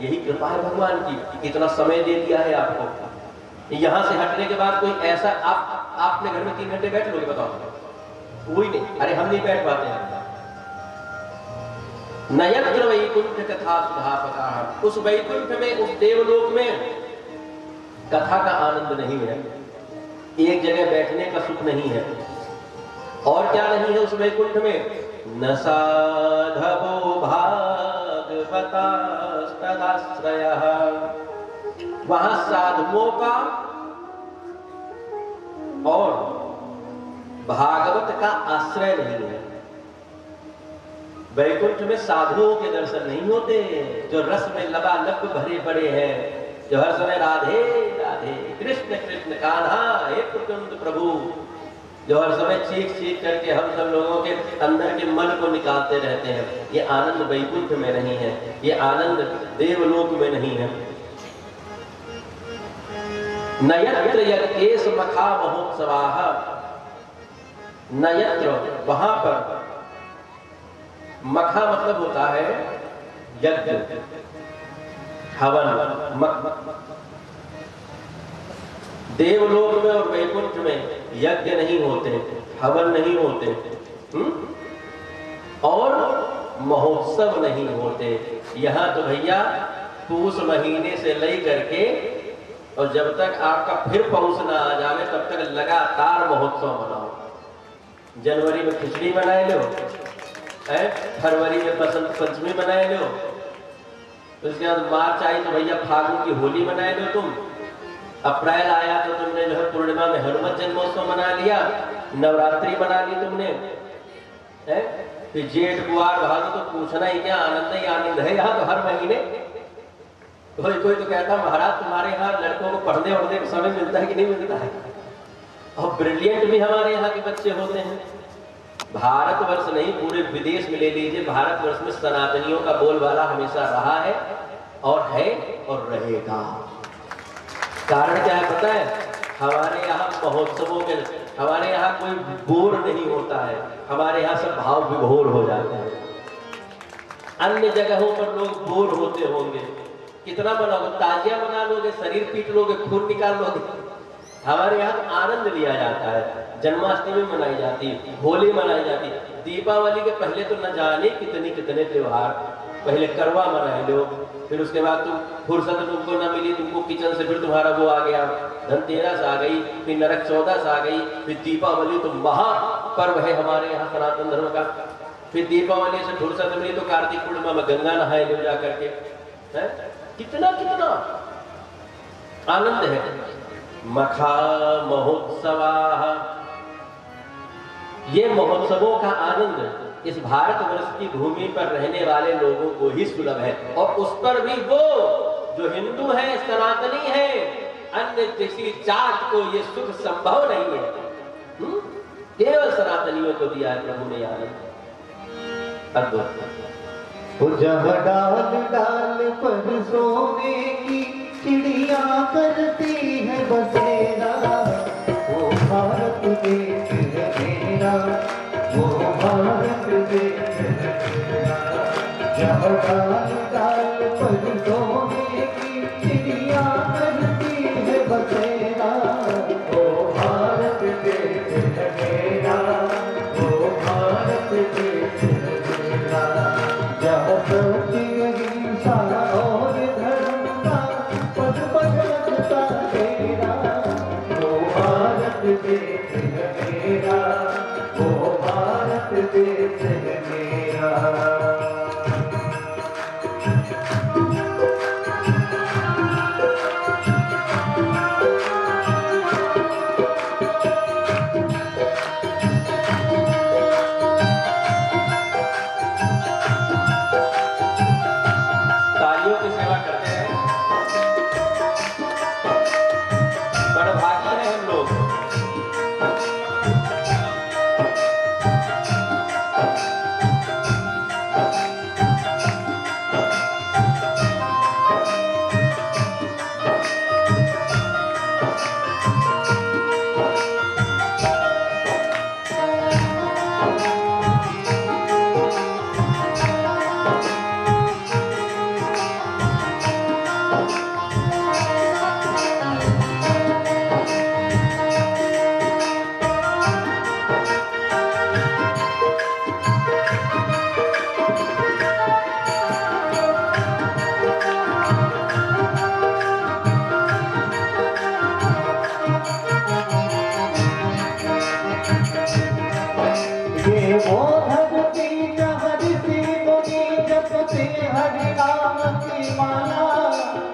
यही कृपा है भगवान की, इतना समय दे दिया है आपको। यहां से हटने के बाद कोई ऐसा आप अपने घर में 3 घंटे बैठ लोगे बताओ? कोई नहीं। अरे हम नहीं बैठ पाते हैं। नयत्र वैकुंठ कथा सुधा पता, उस वैकुंठ में, उस देवलोक में कथा का आनंद नहीं है, एक जगह बैठने का सुख नहीं है। और क्या नहीं है उस वैकुंठ में? न साधवो भागवतास्तदाश्रयः, वहां साधुओं का और भागवत का आश्रय नहीं है। वैकुंठ में साधुओं के दर्शन नहीं होते, जो रस में लबालब भरे पड़े हैं, जो हर समय राधे राधे कृष्ण कृष्ण कान्हा हे कुटुंब प्रभु, जो हर समय चीख चीख करके हम सब लोगों के अंदर के मन को निकालते रहते हैं। ये आनंद वैकुंठ में नहीं है, ये आनंद देवलोक में नहीं है। नयत्र यज्ञेश मखा महोत्सवाः, नयत्र वहां पर, मखा मतलब होता है यज्ञ, हवन। देवलोक में और वैकुंठ में यज्ञ नहीं होते, हवन नहीं होते, और महोत्सव नहीं होते। यहाँ तो भैया पूस महीने से ले करके और जब तक आपका फिर पौष ना आ जावे तब तक लगातार महोत्सव मनाओ। जनवरी में खिचड़ी बनाए लो, फरवरी में बसंत पंचमी बनाए लो, उसके बाद मार्च आई तो भैया फागुन की होली मनाए लो तुम, अप्रैल आया तो तुमने जो है पूर्णिमा में हनुमत जन्मोत्सव मना लिया, नवरात्रि मना ली तुमने, फिर जेठ कुआर भादो तो पूछना ही क्या, आनंद ही आनंद है यहाँ तो हर महीने। कोई तो कहता महाराज तुम्हारे यहाँ लड़कों को पढ़ने वढ़ने का समय मिलता है कि नहीं मिलता है? और ब्रिलियंट भी हमारे यहाँ के बच्चे होते हैं। भारतवर्ष नहीं, पूरे विदेश में ले लीजिए, भारतवर्ष में सनातनियों का बोलबाला हमेशा रहा है और रहेगा। कारण क्या है पता है? हमारे यहाँ महोत्सवों के, हमारे यहाँ कोई बोर नहीं होता है, हमारे यहाँ सब भाव विभोर हो जाते हैं। अन्य जगहों पर लोग बोर होते होंगे, कितना मनाओगे, ताजिया मना लोगे, शरीर पीट लोगे, खून निकाल लोगे। हमारे यहाँ आनंद लिया जाता है। जन्माष्टमी मनाई जाती है, होली मनाई जाती है, दीपावली के पहले तो न जाने कितने कितने त्योहार। पहले करवा मनाए लो, फिर उसके बाद तुम फुर्सत तुमको न मिली, तुमको किचन से फिर तुम्हारा वो आ गया, धनतेरस आ गई, फिर नरक चौदस आ गई, फिर दीपावली तो महापर्व है हमारे यहाँ सनातन धर्म का। फिर दीपावली से फुर्सत मिली तो कार्तिक पूर्णिमा में गंगा नहाए लो जा करके। कितना कितना आनंद है। मखा महोत्सवाः, ये महोत्सवों का आनंद इस भारतवर्ष की भूमि पर रहने वाले लोगों को ही सुलभ है, और उस पर भी वो जो हिंदू है, सनातनी है, अन्य किसी जात को ये सुख संभव नहीं है। केवल सनातनियों को दिया है प्रभु ने आनंद। अद्भुत। जहाँ डाल डाल पर सोने की चिड़िया करती है बसेरा, वो भारत देश है मेरा, वो भारत देश है मेरा। जहाँ डाल डाल पर सोने की चिड़िया करती है बसेरा, वो भारत देश है मेरा, वो भारत देश है मेरा। जहाँ सत्य अहिंसा और धर्म का पद पद रखता तेरा, वो भारत देश है मेरा, वो भारत देश है मेरा।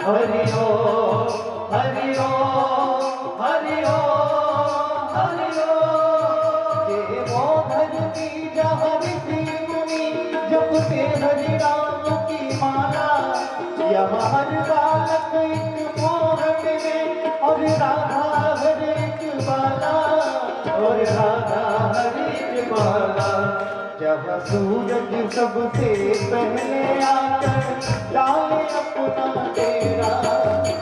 हरि ओम हरि ओम हरि ओम हरि ओम। ये वो धरती जहाँ ऋषि मुनि जपते हरि राम की माला। यहाँ हर बालक एक मोहन में और राधा हर एक बाला और राधा हर एक बाला। जहाँ सूरज सबसे पहले आकर डाले अपना डेरा।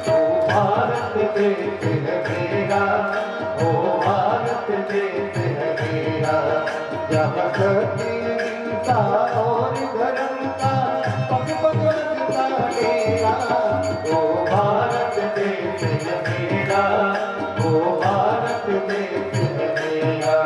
ओ भारत देश है मेरा, ओ भारत देश है मेरा। जहाँ सत्य अहिंसा और धर्म का पग पग लगता डेरा। ओ भारत देश है मेरा, ओ भारत देश है मेरा।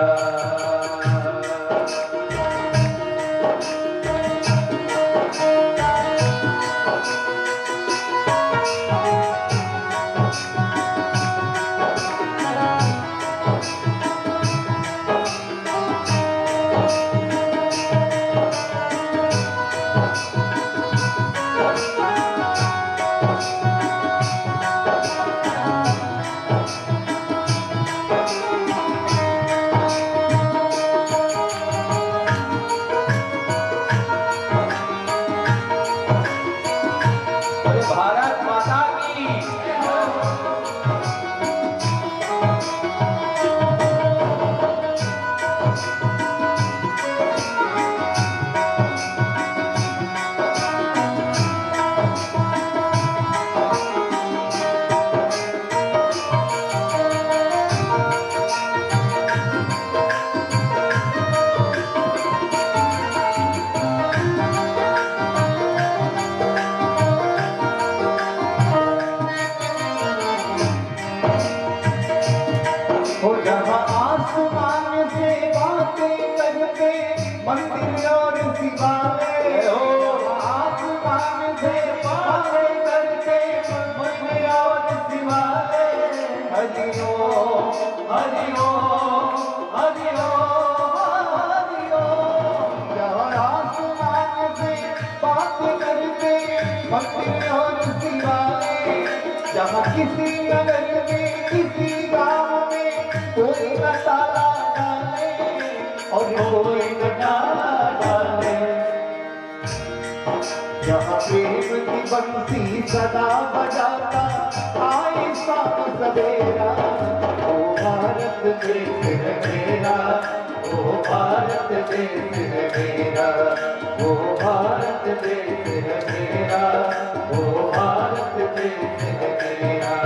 भारत माता की। हो जहाँ आसमान से बातें करके मंदिर और शिवालय। हो आसमान से बातें करके मंदिर और शिवालय। हरि ओम हरि ओम हरि ओम हरि ओम। जहाँ आसमान से बातें करके मंदिर और शिवालय। जहाँ किसी नगर में किसी गाँव में कोई न ताला डाले और कोई न डाला डाले। जहाँ प्रेम की बंसी सदा बजाता आए शाम सवेरा। ओ भारत देश है मेरा, ओ भारत देश है मेरा, ओ भारत देश है मेरा, ओ भारत देश है मेरा।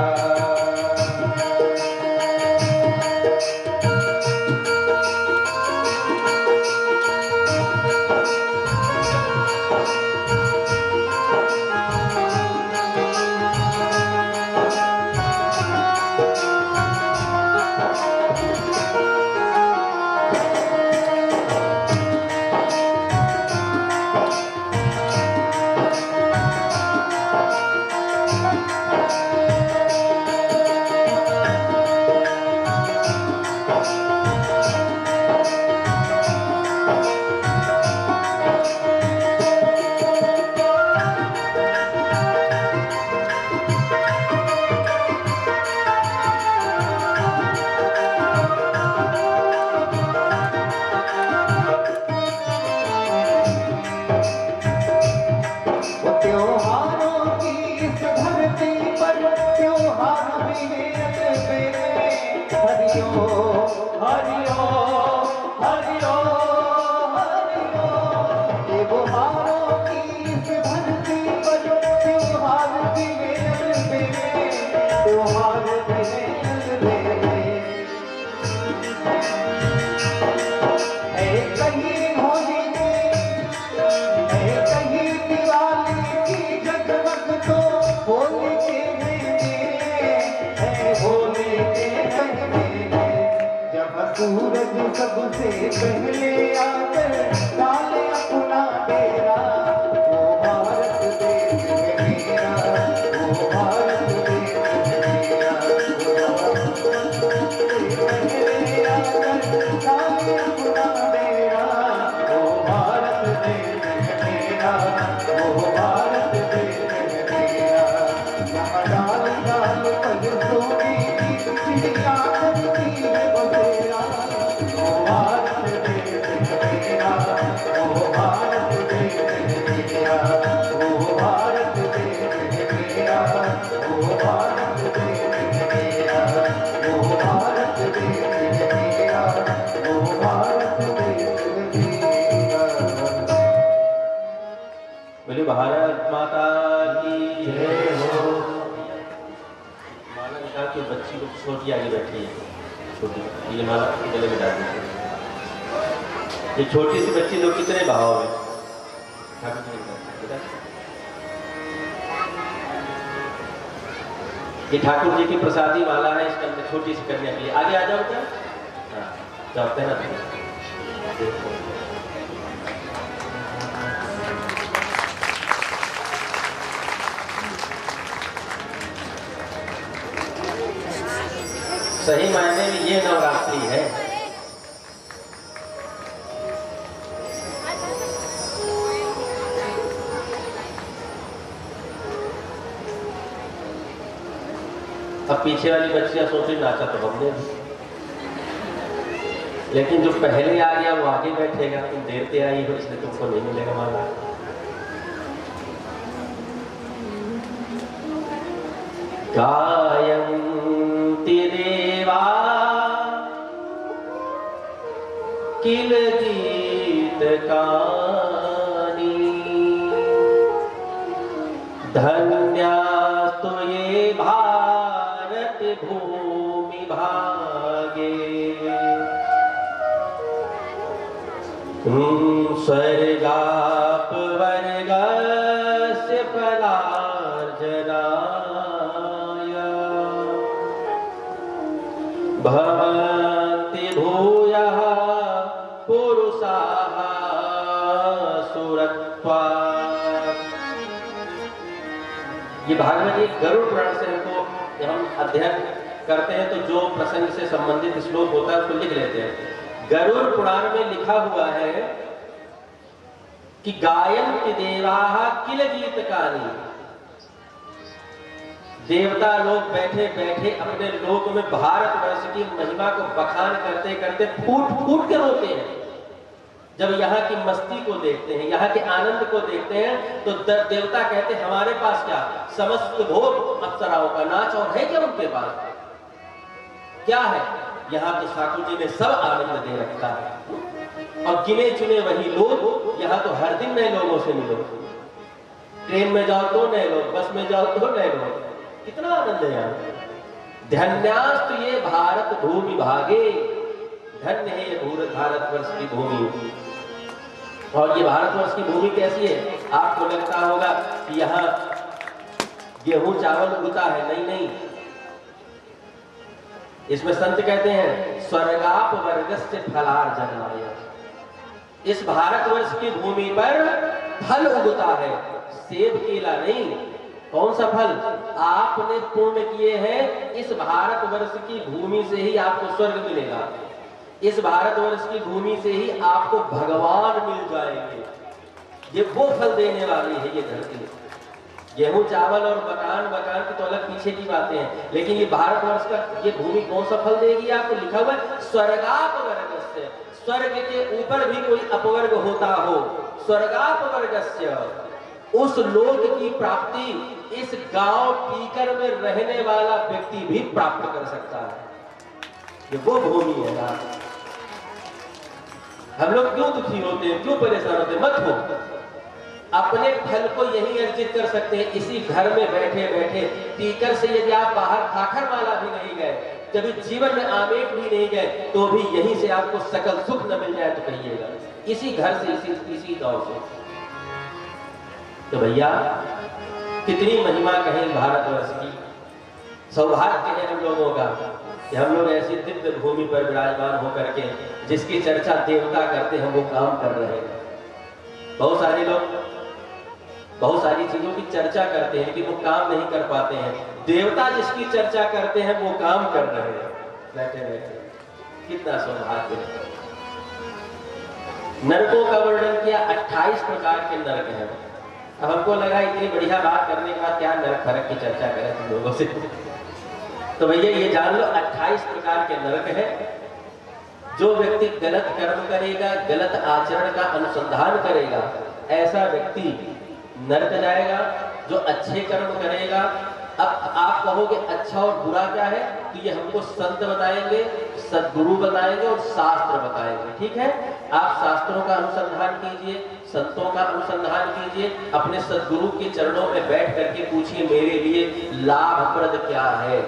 सूरज सबसे पहले आकर डाले अपना डेरा। ओ भारत देश है मेरा, ओ भारत देश है मेरा, पहले आकर डाले अपना डेरा। ओ भारत देश है मेरा, ओ भारत देश है मेरा। छोटी आगे बैठी है, छोटी, ये माला गले में डाल दीजिए। ये छोटी सी बच्ची लोग कितने भाव है, ठाकुर जी ने, ये ठाकुर जी की प्रसादी माला है, इसके अंदर छोटी सी कन्या के लिए। आगे आ जाओ क्या? हाँ, जाते हैं ना। सही मायने में ये नवरात्रि है। अब पीछे वाली बच्चियां सोच रही नाचा तो हमने भी, लेकिन जो पहले आ गया वो आगे बैठेगा, तुम देर से आई हो इसलिए तुमको नहीं मिलेगा माला। गायन्ति देवा किल गीत गानी, धन्यास्तु ये भारत भूमि भागे, स्वर्गापवर्गस्य फलार्जनाय भवन्ति भूयः पुरुषाः सुरत्वात्। ये भागवत जी गरुड़ पुराण से हमको हम अध्ययन करते हैं तो जो प्रसंग से संबंधित श्लोक होता है उसको लिख लेते हैं। गरुड़ पुराण में लिखा हुआ है कि गायन्ति देवाः किल गीतकानि, देवता लोग बैठे बैठे अपने लोक में भारतवर्ष की महिमा को बखान करते करते फूट फूट के रोते हैं। जब यहाँ की मस्ती को देखते हैं, यहाँ के आनंद को देखते हैं तो देवता कहते हैं हमारे पास क्या, समस्त भोग अप्सराओं का नाच और है क्या उनके पास, क्या है? यहाँ तो ठाकुर जी ने सब आनंद दे रखा है और गिने चुने वही लोग। यहाँ तो हर दिन नए लोगों से मिलो, ट्रेन में जाओ तो नए लोग, बस में जाओ तो नए लोग, कितना आनंद है यहाँ। धन्यास्तु ये भारत भूमि भागे, धन्य है ये भारतवर्ष की भूमि। और ये भारतवर्ष की भूमि कैसी है? आपको लगता होगा कि यहाँ गेहूं चावल उगता है, नहीं नहीं, इसमें संत कहते हैं स्वर्गाप वर्गस्य फलार्जनाय। इस भारतवर्ष की भूमि पर फल उगता है, सेब केला नहीं। कौन सा फल? आपने पुण्य किए हैं, इस भारतवर्ष की भूमि से ही आपको स्वर्ग मिलेगा, इस भारतवर्ष की भूमि से ही आपको भगवान मिल जाएंगे। ये वो फल देने वाली है ये धरती। गेहूं चावल और मकान मकान की तो अलग पीछे की बातें हैं, लेकिन ये भारतवर्ष का ये भूमि कौन सा फल देगी आपको? लिखा हुआ है स्वर्गापवर्गस्य, स्वर्ग के ऊपर भी कोई अपवर्ग होता हो, स्वर्गापवर्गस्य, उस लोक की प्राप्ति इस गांव टीकर में रहने वाला व्यक्ति भी प्राप्त कर सकता है। ये वो भूमि है ना। हम लोग क्यों दुखी होते हैं, क्यों परेशान होते हैं? मत हो, अपने फल को यही अर्जित कर सकते हैं, इसी घर में बैठे बैठे। टीकर से यदि आप बाहर खाखर वाला भी नहीं गए, कभी जीवन में आमेट भी नहीं गए, तो भी यहीं से आपको सकल सुख न मिल जाए तो कहिएगा, इसी घर से, इसी गांव से। तो भैया कितनी महिमा कहें भारतवर्ष की, सौभाग्य है हम लोगों का कि हम लोग ऐसी दिव्य भूमि पर विराजमान होकर के जिसकी चर्चा देवता करते हैं वो काम कर रहे हैं। बहुत सारे लोग बहुत सारी चीजों की चर्चा करते हैं लेकिन वो काम नहीं कर पाते हैं। देवता जिसकी चर्चा करते हैं वो काम कर रहे हैं बैठे बैठे। कितना सौभाग्य है। नरकों का वर्णन किया, 28 प्रकार के नरक हैं। अब हमको लगा इतनी बढ़िया बात करने के बाद क्या नरक फरक की चर्चा करें तुम लोगों से। तो भैया ये जान लो 28 प्रकार के नरक है। जो व्यक्ति गलत कर्म करेगा, गलत आचरण का अनुसंधान करेगा, ऐसा व्यक्ति नरक जाएगा। जो अच्छे कर्म करेगा, अब आप कहोगे अच्छा और बुरा क्या है, तो ये हमको संत बताएंगे, सद्गुरु बताएंगे और शास्त्र बताएंगे। ठीक है, आप शास्त्रों का अनुसंधान कीजिए, संतों का अनुसंधान कीजिए, अपने सद्गुरु के चरणों में बैठ करके पूछिए मेरे लिए लाभप्रद क्या है।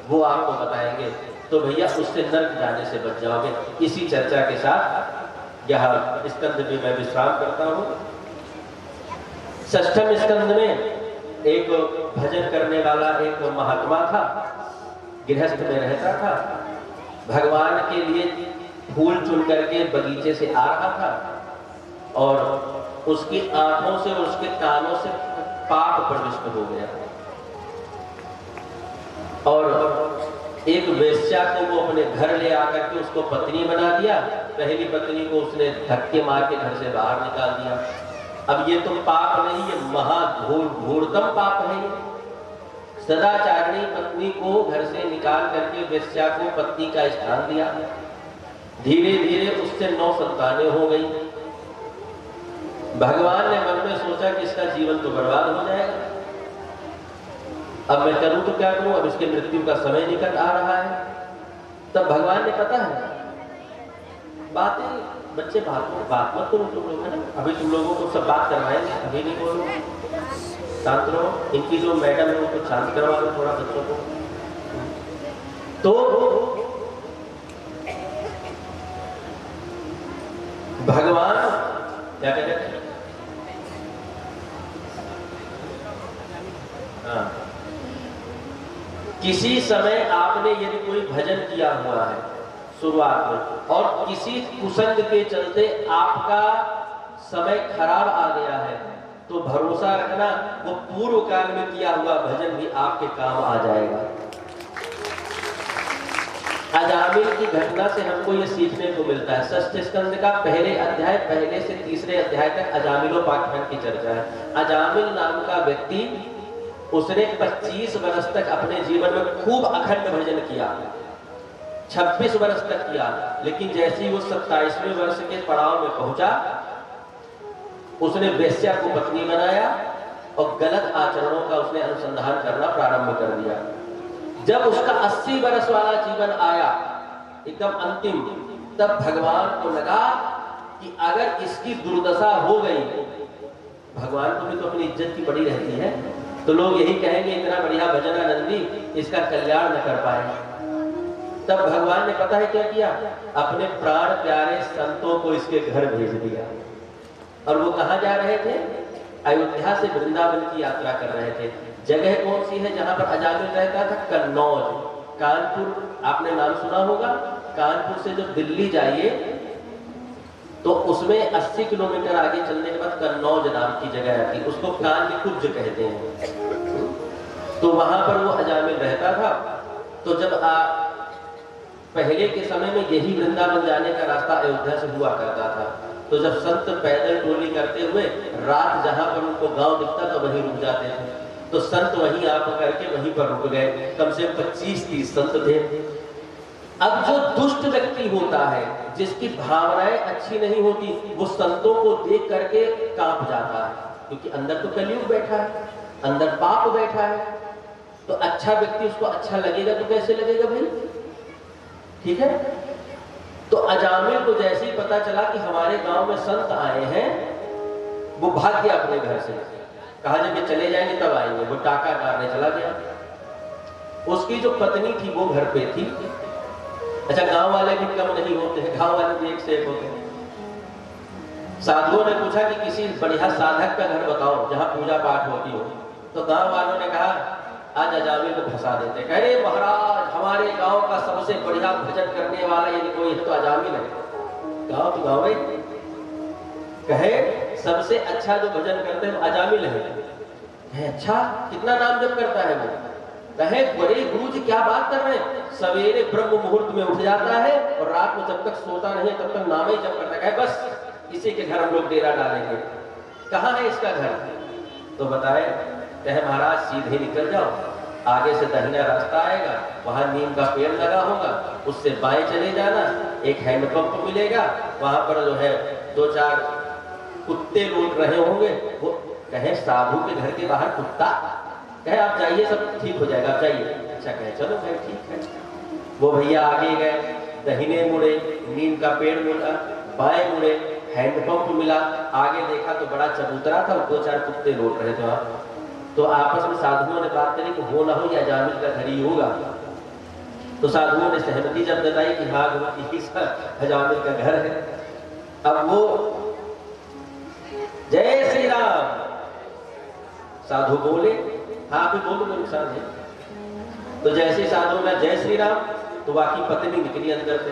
वो आपको बताएंगे। तो भैया उससे नर्क जाने से बच जाओगे। इसी चर्चा के साथ यह स्कंद में मैं विश्राम करता हूँ। षष्ठम स्कंद में एक भजन करने वाला एक महात्मा था, गृहस्थ में रहता था, भगवान के लिए फूल चुन करके बगीचे से आ रहा था और उसकी आंखों से उसके कानों से पाप प्रविष्ट हो गया और एक वेश्या को वो अपने घर ले आकर के उसको पत्नी बना दिया। पहली पत्नी को उसने धक्के मार के घर से बाहर निकाल दिया। अब ये तो पाप नहीं, ये महाघोरतम पाप है। सदाचारिणी पत्नी को घर से निकाल करके वेश्या को पत्नी का स्थान दिया। धीरे धीरे उससे 9 संतानें हो गई। भगवान ने मन में सोचा कि इसका जीवन तो बर्बाद हो जाएगा, अब मैं करूं तो क्या करूं, अब इसके मृत्यु का समय निकट आ रहा है। तब भगवान ने, पता है बातें बच्चे बात मत करो तुम लोग, है ना, अभी तुम लोगों को सब बात करवाएंगे, अभी नहीं बोलो, शांत रहो। इनकी जो मैडम है उनको शांत करवा दो थोड़ा बच्चों को। तो भगवान क्या कहते हैं, हाँ, किसी समय आपने यदि कोई भजन किया हुआ है शुरुआत में और किसी कुसंग के चलते आपका समय खराब आ गया है, तो भरोसा रखना वो पूर्व काल में किया हुआ भजन भी आपके काम आ जाएगा। अजामिल की घटना से हमको ये सीखने को मिलता है। षष्ठ स्कंद का पहले अध्याय, पहले से तीसरे अध्याय तक अजामिलोपाख्यान की चर्चा है। अजामिल नाम का व्यक्ति, उसने 25 वर्ष तक अपने जीवन में खूब अखंड भजन किया, 26 वर्ष तक किया, लेकिन जैसे ही वो 27वें वर्ष के पड़ाव में पहुंचा, उसने वेश्या को पत्नी बनाया और गलत आचरणों का उसने अनुसंधान करना प्रारंभ कर दिया। जब उसका 80 वर्ष वाला जीवन आया, एकदम अंतिम, तब भगवान को लगा कि अगर इसकी दुर्दशा हो गई, भगवान को भी तो अपनी इज्जत की बड़ी रहती है, तो लोग यही कहेंगे इतना बढ़िया भजन आनंदी, इसका कल्याण न कर पाए। तब भगवान ने पता है क्या किया, अपने प्राण प्यारे संतों को इसके घर भेज दिया। और वो कहाँ जा रहे थे, अयोध्या से वृंदावन की यात्रा कर रहे थे। जगह कौन सी है जहां पर अजामिल रहता था, कन्नौज, कानपुर, आपने नाम सुना होगा। कानपुर से जब दिल्ली जाइए तो उसमें 80 किलोमीटर आगे चलने के बाद कन्नौज नाम की जगह आती है, उसको कान की कुब्ज कहते हैं। तो वहां पर वो अजामिल रहता था। तो जब पहले के समय में यही वृंदावन जाने का रास्ता अयोध्या से हुआ करता था, तो जब संत पैदल टोली करते हुए रात जहां पर उनको गांव दिखता तो वहीं रुक जाते थे। तो संत वहीं आप करके वहीं पर रुक गए। कम से 25-30 संत थे। अब जो दुष्ट व्यक्ति होता है, जिसकी भावनाएं अच्छी नहीं होती, वो संतों को देख करके कांप जाता है, क्योंकि अंदर तो कलयुग बैठा है, अंदर पाप बैठा है। तो अच्छा व्यक्ति उसको अच्छा लगेगा तो कैसे लगेगा भाई, ठीक है। तो अजामिल को जैसे ही पता चला कि हमारे गांव में संत आए हैं, वो भाग गया अपने घर से, कहा जब ये चले जाएंगे तब आएंगे। वो टाका मारने चला गया। उसकी जो पत्नी थी वो घर पे थी। अच्छा, गांव वाले भी कम नहीं होते हैं, गांव वाले भी एक से एक होते हैं। साधुओं ने पूछा कि किसी बढ़िया साधक का घर बताओ जहां पूजा पाठ होती हो। तो गांव वालों ने कहा आज अजामिल को फंसा देते। कह रहे महाराज, हमारे गांव का सबसे बढ़िया भजन करने वाला यदि कोई है तो अजामिल है। गांव तो गांव है, कहे सबसे अच्छा जो भजन करते हैं अजामिल है। अच्छा, कितना नाम जप करता है वो? कहे बड़े गुरु जी क्या बात कर रहे हैं, सवेरे ब्रह्म मुहूर्त में उठ जाता है और रात में जब तक सोता नहीं तब तक नाम ही जप करता है। बस इसी के घर हम लोग डेरा डालेंगे। कहाँ है इसका घर? तो बताए, कहे महाराज सीधे निकल जाओ, आगे से दाहिना रास्ता आएगा, वहां नीम का पेड़ लगा होगा, उससे बाएं चले जाना, एक हैंडपंप मिलेगा, वहां पर जो है 2-4 कुत्ते लूट रहे होंगे। वो कहे साधु के घर के बाहर कुत्ता? कहे आप जाइए सब ठीक हो जाएगा, आप जाइए। अच्छा, कहे चलो भाई ठीक है। वो भैया आगे गए, दाहिने मुड़े, नीम का पेड़ मिला, बाएं मुड़े, हैंडपंप मिला, आगे देखा तो बड़ा चबूतरा था, 2-4 कुत्ते लौट रहे थे वहां। तो आपस में साधुओं ने बात करी कि हो ना हो या अजामिल का घर ही होगा। तो साधुओं ने सहमति जब बताई कि हाँ यही हजामिल का घर है। अब वो जय श्री राम साधु बोले, हाँ भी बोलो कोई नुकसान है। तो जैसे साधु में जय श्री राम तो वाकई पत्नी निकली अंदर से।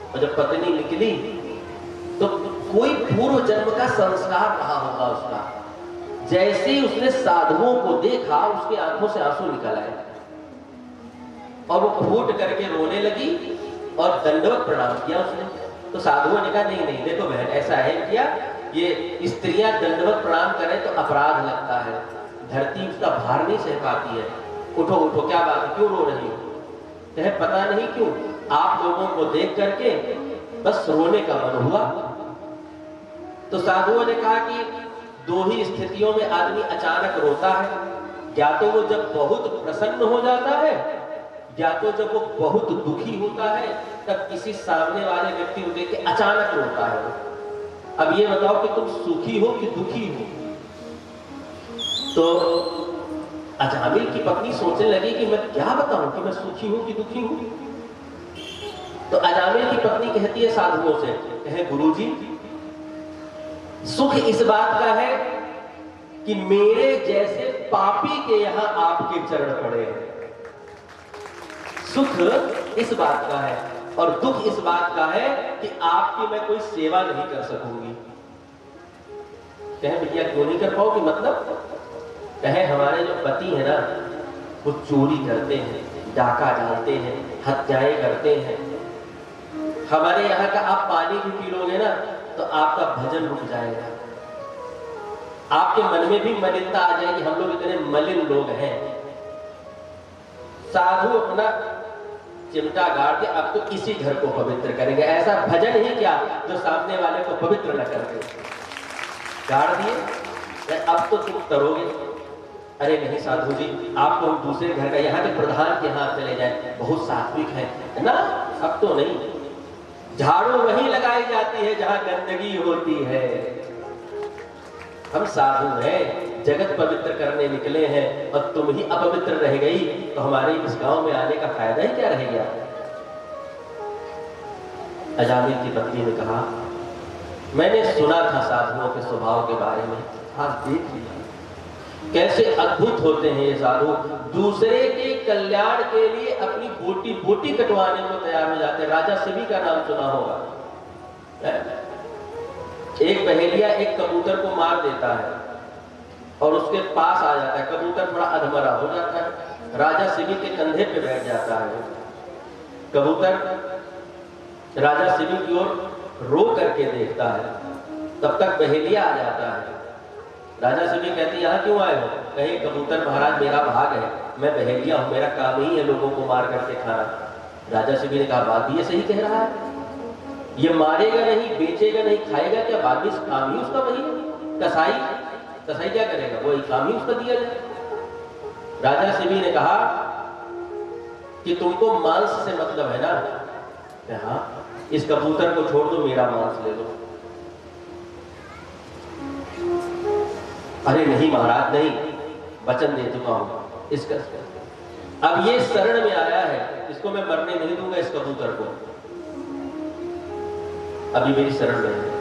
और जब पत्नी निकली तो कोई पूर्व जन्म का संस्कार रहा होगा उसका। जैसे ही उसने साधुओं को देखा उसकी आंखों से आंसू निकल आए और वो फूट करके रोने लगी और दंडवत प्रणाम किया उसने। तो साधुओं ने कहा नहीं नहीं देखो बहन ऐसा है क्या, ये स्त्रियां दंडवत प्रणाम करें तो अपराध लगता है, धरती उसका भार नहीं सह पाती है। उठो उठो क्या बात है, क्यों रो रही हो? कहे पता नहीं क्यों आप लोगों को देख करके बस रोने का मन हुआ। तो साधुओं ने कहा कि दो ही स्थितियों में आदमी अचानक रोता है, या तो वो जब बहुत प्रसन्न हो जाता है या तो जब वो बहुत दुखी होता है तब किसी सामने वाले व्यक्ति को देख के अचानक रोता है। अब ये बताओ कि तुम सुखी हो कि दुखी हो? तो अजामिल की पत्नी सोचने लगी कि मैं क्या बताऊं कि मैं सुखी हूं कि दुखी हूं। तो अजामिल की पत्नी कहती है साधुओं से, कहे गुरुजी सुख इस बात का है कि मेरे जैसे पापी के यहां आपके चरण पड़े हैं। सुख इस बात का है और दुख इस बात का है कि आपकी मैं कोई सेवा नहीं कर सकूंगी। कहे भैया क्यों नहीं कर पाओगे मतलब? कहे हमारे जो पति है ना वो चोरी करते हैं, डाका डालते हैं, हत्याएं करते हैं। हमारे यहाँ का आप पानी भी पी लोगे ना तो आपका भजन रुक जाएगा, आपके मन में भी मलिनता आ जाएगी, हम लोग इतने मलिन लोग हैं। साधु अपना चिमटा गाड़ के अब तो इसी घर को पवित्र करेंगे। ऐसा भजन ही क्या जो सामने वाले को पवित्र न करते। गाड़ दिए अब तो तुम करोगे। अरे नहीं साधु जी आपको हम दूसरे घर का, यहाँ के प्रधान के यहाँ चले जाए, बहुत सात्विक है ना। अब तो नहीं, झाड़ू वहीं लगाई जाती है जहां गंदगी होती है। हम साधु हैं, जगत पवित्र करने निकले हैं और तुम ही अपवित्र रह गई तो हमारे इस गांव में आने का फायदा ही क्या रह गया? अजामिल की पत्नी ने कहा मैंने सुना था साधुओं के स्वभाव के बारे में, आज देख लिया कैसे अद्भुत होते हैं ये साधु। दूसरे के कल्याण के लिए अपनी बोटी बोटी कटवाने को तैयार हो जाते हैं। राजा शिवी का नाम सुना होगा। एक बहेलिया एक कबूतर को मार देता है और उसके पास आ जाता है, कबूतर थोड़ा अधमरा हो जाता है, राजा शिवी के कंधे पे बैठ जाता है। कबूतर राजा शिवी की ओर रो करके देखता है, तब तक बहेलिया आ जाता है। राजा शिवी कहते यहाँ क्यों आए हो? कहे कबूतर महाराज मेरा भाग है, मैं बहेलिया हूं, मेरा काम ही है लोगों को मार करके खाना। राजा शिवी ने कहा बात भी ये सही कह रहा है, ये मारेगा नहीं, बेचेगा नहीं, खाएगा क्या? बाद में काम ही उसका वही है। कसाई कसाई क्या करेगा? वही काम ही उसका दिया जाए। राजा शिवी ने कहा कि तुमको मांस से मतलब है ना? हाँ, इस कबूतर को छोड़ दो, मेरा मांस ले लो। अरे नहीं महाराज नहीं, वचन दे चुका हूं इसका। अब ये शरण में आया है, इसको मैं मरने नहीं दूंगा, इस कबूतर को अभी मेरी शरण में है।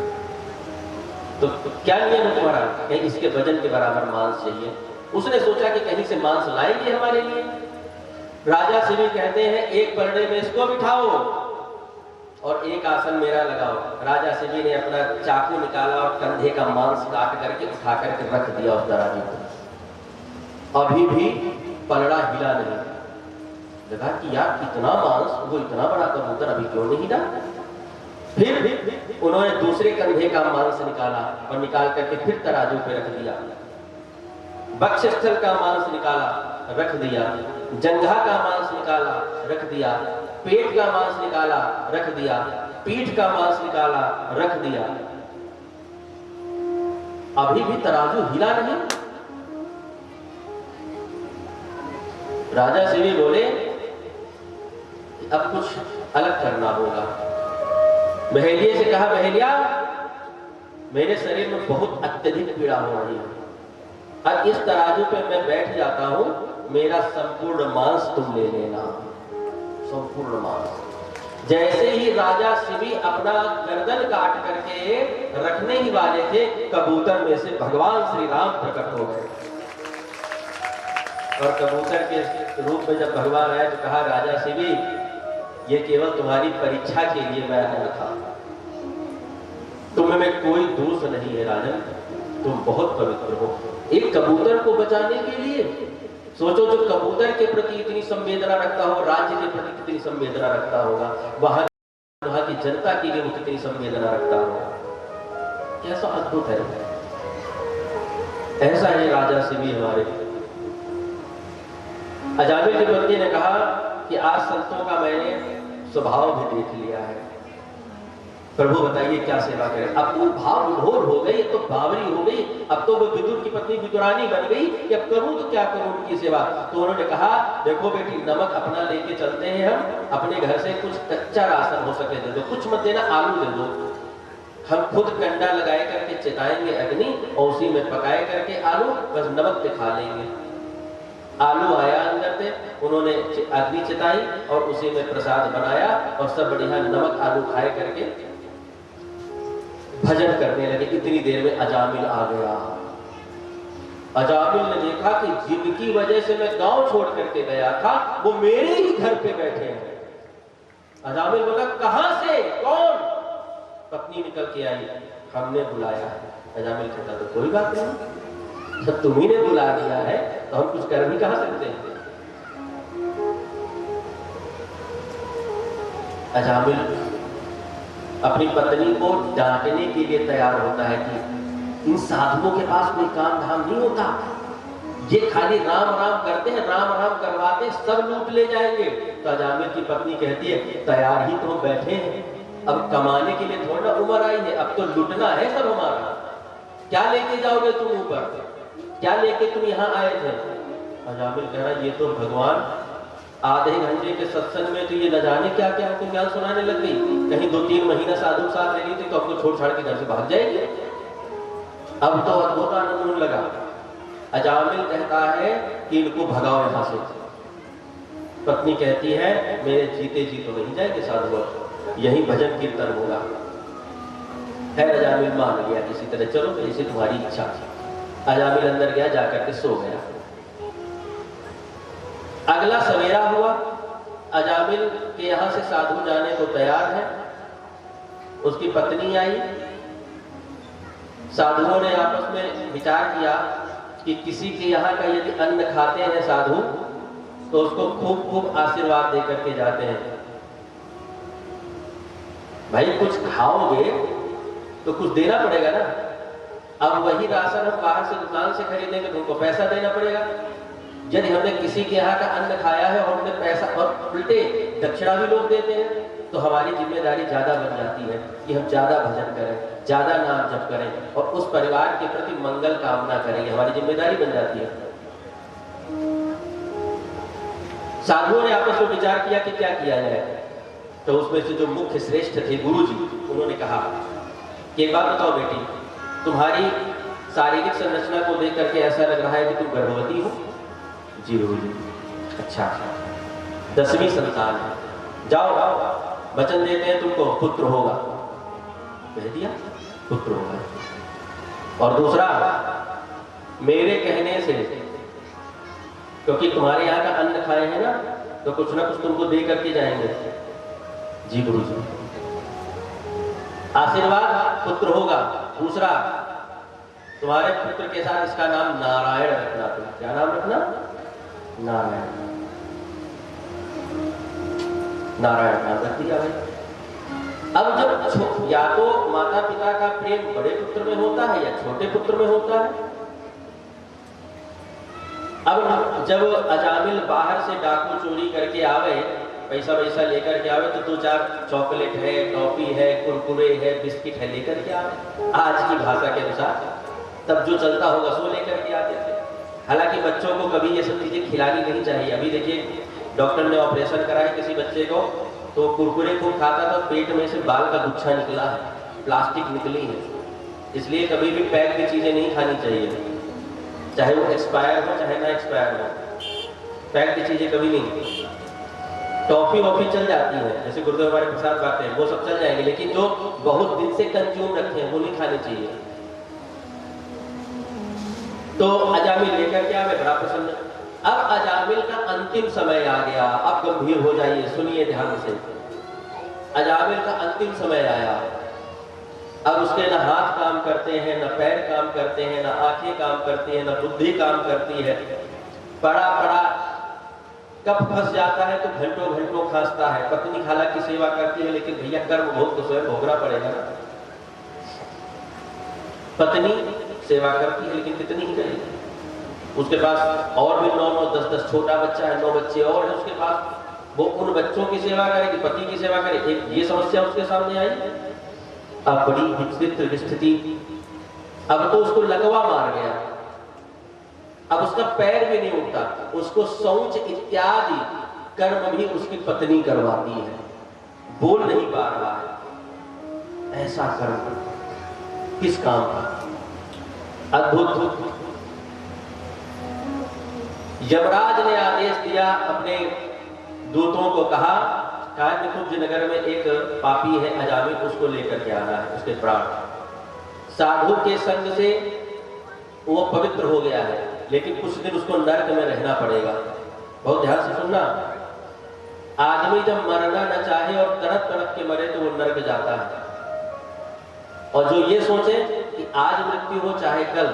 तो क्या नियम है तुम्हारा? कहीं इसके वजन के बराबर मांस चाहिए। उसने सोचा कि कहीं से मांस लाएंगे हमारे लिए। राजा शिवी कहते हैं एक परड़े में इसको बिठाओ और एक आसन मेरा लगाओ। राजा शिवी ने अपना चाकू निकाला और कंधे का मांस काट करके उठा करके रख दिया उस दराजी को। अभी भी पलड़ा हिला नहीं। लगा कि यार इतना मांस, वो इतना बड़ा कबूतर अभी क्यों नहीं हिला? फिर उन्होंने दूसरे कंधे का मांस निकाला और निकाल करके फिर तराजू पे रख दिया। वक्षस्थल का मांस निकाला, रख दिया। जंघा का मांस निकाला, रख दिया। पेट का मांस निकाला, रख दिया। पीठ का मांस निकाला, रख दिया। अभी भी तराजू हिला नहीं। राजा शिवी बोले अब कुछ अलग करना होगा। बहेलिये से कहा बहेलिया मेरे शरीर में बहुत अत्यधिक पीड़ा हो रही है, अब इस तराजू पे मैं बैठ जाता हूं, मेरा संपूर्ण मांस तुम ले लेना। संपूर्ण मास। जैसे ही राजा शिवी अपना गर्दन काट करके रखने ही वाले थे, कबूतर में से भगवान श्री राम प्रकट हो गए। और कबूतर के रूप में जब भगवान आए तो कहा, राजा शिवी, ये केवल तुम्हारी परीक्षा के लिए मैं आया था, तुम्हें में कोई दोष नहीं है राजन, तुम बहुत पवित्र हो। एक कबूतर को बचाने के लिए सोचो, जो कबूतर के प्रति इतनी संवेदना रखता हो, राज्य के प्रति कितनी संवेदना रखता होगा, वहां की जनता के लिए वो कितनी संवेदना रखता होगा। कैसा अद्भुत है। ऐसा है राजा शिवी हमारे। अजामिल की पत्नी ने कहा कि आज संतों का मैंने स्वभाव भी देख लिया है, प्रभु बताइए क्या सेवा करें। अब तो भाव विभोर हो गई, अब तो बावरी हो गई, अब तो वो विदुर की पत्नी विदुरानी बन गई कि अब करूं तो क्या करूं उनकी सेवा। तो उन्होंने कहा, देखो बेटी, नमक अपना लेके चलते हैं, हम अपने घर से कुछ कच्चा राशन हो सके दे दो, कुछ मत देना, आलू दे दो, हम खुद कंडा लगाए करके चिताएंगे अग्नि और उसी में पकाए करके आलू, बस नमक पे खा लेंगे। आलू आया अंदर से, उन्होंने अग्नि चिताई और उसी में प्रसाद बनाया और सब बढ़िया नमक आलू खाए करके भजन करने लगे। इतनी देर में अजामिल आ गया। अजामिल ने देखा कि जिनकी वजह से मैं गांव छोड़ करके गया था वो मेरे ही घर पे बैठे हैं। अजामिल बोला, कहां से, कौन? पत्नी निकल के आई, हमने बुलाया है। अजामिल कहता, तो कोई बात नहीं, जब तुम्ही ने बुला दिया है तो हम कुछ कर भी कहां सकते हैं। अजामिल अपनी पत्नी को डांटने के लिए तैयार होता है कि इन साधुओं के पास कोई काम धाम नहीं होता, ये खाली राम राम करते हैं, राम राम करवाते, सब लूट ले जाएंगे। तो अजामिल की पत्नी कहती है, तैयार ही तो हम बैठे हैं, अब कमाने के लिए थोड़ा उम्र आई है, अब तो लुटना है सब हमारा। क्या लेके जाओगे तुम ऊपर, क्या लेके तुम यहाँ आए थे? अजामिल कह रहा, ये तो भगवान आधे घंटे के सत्संग में तो ये न जाने क्या क्या हमको ज्ञान सुनाने लग गई। कहीं 2-3 महीना साधु साथ रह गई थी तो आपको छोड़ छाड़ के घर से भाग जाएंगे। अब तो अद्भुत आनंद होने लगा। अजामिल कहता है कि इनको भगाओ यहां से। पत्नी कहती है, मेरे जीते जी तो नहीं जाएंगे साधु, यही भजन कीर्तन होगा। है अजामिल मान गया किसी तरह, चलो ऐसे तुम्हारी इच्छा। अजामिल अंदर गया, जाकर के सो गया। अगला सवेरा हुआ, अजामिल के यहां से साधु जाने को तैयार है। उसकी पत्नी आई। साधुओं ने आपस में विचार किया कि किसी के यहाँ का यदि अन्न खाते हैं साधु तो उसको खूब खूब आशीर्वाद दे करके जाते हैं। भाई कुछ खाओगे तो कुछ देना पड़ेगा ना। अब वही राशन हम बाहर से दुकान से खरीदेंगे तो उनको पैसा देना पड़ेगा। यदि हमने किसी के यहाँ का अन्न खाया है और हमने पैसा और उल्टे दक्षिणा भी लोग देते हैं तो हमारी जिम्मेदारी ज्यादा बन जाती है कि हम ज्यादा भजन करें, ज्यादा नाम जप करें और उस परिवार के प्रति मंगल कामना करेंगे, हमारी जिम्मेदारी बन जाती है। साधुओं ने आपस में विचार किया कि क्या किया जाए। तो उसमें से जो मुख्य श्रेष्ठ थे गुरुजी, उन्होंने कहा कि एक बात बताओ बेटी, तुम्हारी शारीरिक संरचना को देख करके ऐसा लग रहा है कि तुम गर्भवती हो। जी गुरुजी। अच्छा, 10वीं संतान है, जाओ वचन देते हैं तुमको पुत्र होगा। कह दिया पुत्र होगा। और दूसरा, मेरे कहने से, क्योंकि तुम्हारे यहाँ का अन्न खाए हैं ना तो कुछ ना कुछ तुमको दे करके जाएंगे। जी गुरुजी। आशीर्वाद पुत्र होगा। दूसरा, तुम्हारे पुत्र के साथ इसका नाम नारायण रखना। तुम क्या नाम रखना? नारायण। नारायण नाम रख दिया भाई। अब जब या तो माता पिता का प्रेम बड़े पुत्र में होता है या छोटे पुत्र में होता है। अब जब अजामिल बाहर से डाकू चोरी करके आवे, पैसा वैसा लेकर के आवे तो 2-4 चॉकलेट है, टॉफी है, कुरकुरे है, बिस्किट है लेकर के आवे। आज की भाषा के अनुसार तब जो चलता होगा सो लेकर के आते थे। हालांकि बच्चों को कभी ये सब चीजें खिलानी नहीं चाहिए। अभी देखिए डॉक्टर ने ऑपरेशन कराया किसी बच्चे को तो कुरकुरे खूब खाता था, पेट में से बाल का गुच्छा निकला है, प्लास्टिक निकली है। इसलिए कभी भी पैक की चीजें नहीं खानी चाहिए, चाहे वो एक्सपायर हो चाहे ना एक्सपायर हो। पैक की चीजें कभी नहीं। टॉफी वॉफी चल जाती है, जैसे गुरुदेव हमारे प्रसाद बातें हैं वो सब चल जाएंगे, लेकिन जो बहुत दिन से कंज्यूम रखे हैं वो नहीं खाने चाहिए। तो अजामिल लेकर के आए, बड़ा प्रसन्न। अब अजामिल का अंतिम समय आ गया, अब गंभीर हो जाइए, सुनिए ध्यान से। अजामिल का अंतिम समय आया, अब उसके ना हाथ काम करते हैं, ना पैर काम करते हैं, ना आंखें काम करती हैं, ना बुद्धि काम करती है। पड़ा पड़ा कब फंस जाता है तो घंटों घंटों खांसता है। पत्नी खाला की सेवा करती है, लेकिन भैया कर्म भोग तो स्वयं भोगना पड़ेगा ना। पत्नी सेवा करती है, लेकिन कितनी ही करेगी। उसके पास और भी 9-9, 10-10 छोटा बच्चा है, 9 बच्चे और है उसके पास, वो उन बच्चों की सेवा करेगी, पति की सेवा करे। एक ये समस्या उसके सामने आई। अब बड़ी विचित्र स्थिति, अब तो उसको लकवा मार गया, अब उसका पैर भी नहीं उठता, उसको शौच इत्यादि कर्म भी उसकी पत्नी करवाती है, बोल नहीं पा रहा है। ऐसा कर्म किस काम का? अद्भुत। यमराज ने आदेश दिया, अपने दूतों को कहा कायकुब्ज नगर में एक पापी है अजामिल, उसको लेकर के आना है, उसके प्राण। साधु के संग से वो पवित्र हो गया है, लेकिन कुछ दिन उसको नरक में रहना पड़ेगा। बहुत ध्यान से सुनना, आदमी जब मरना न चाहे और तड़प तड़प के मरे तो वो नरक जाता है, और जो ये सोचे कि आज मृत्यु हो चाहे कल,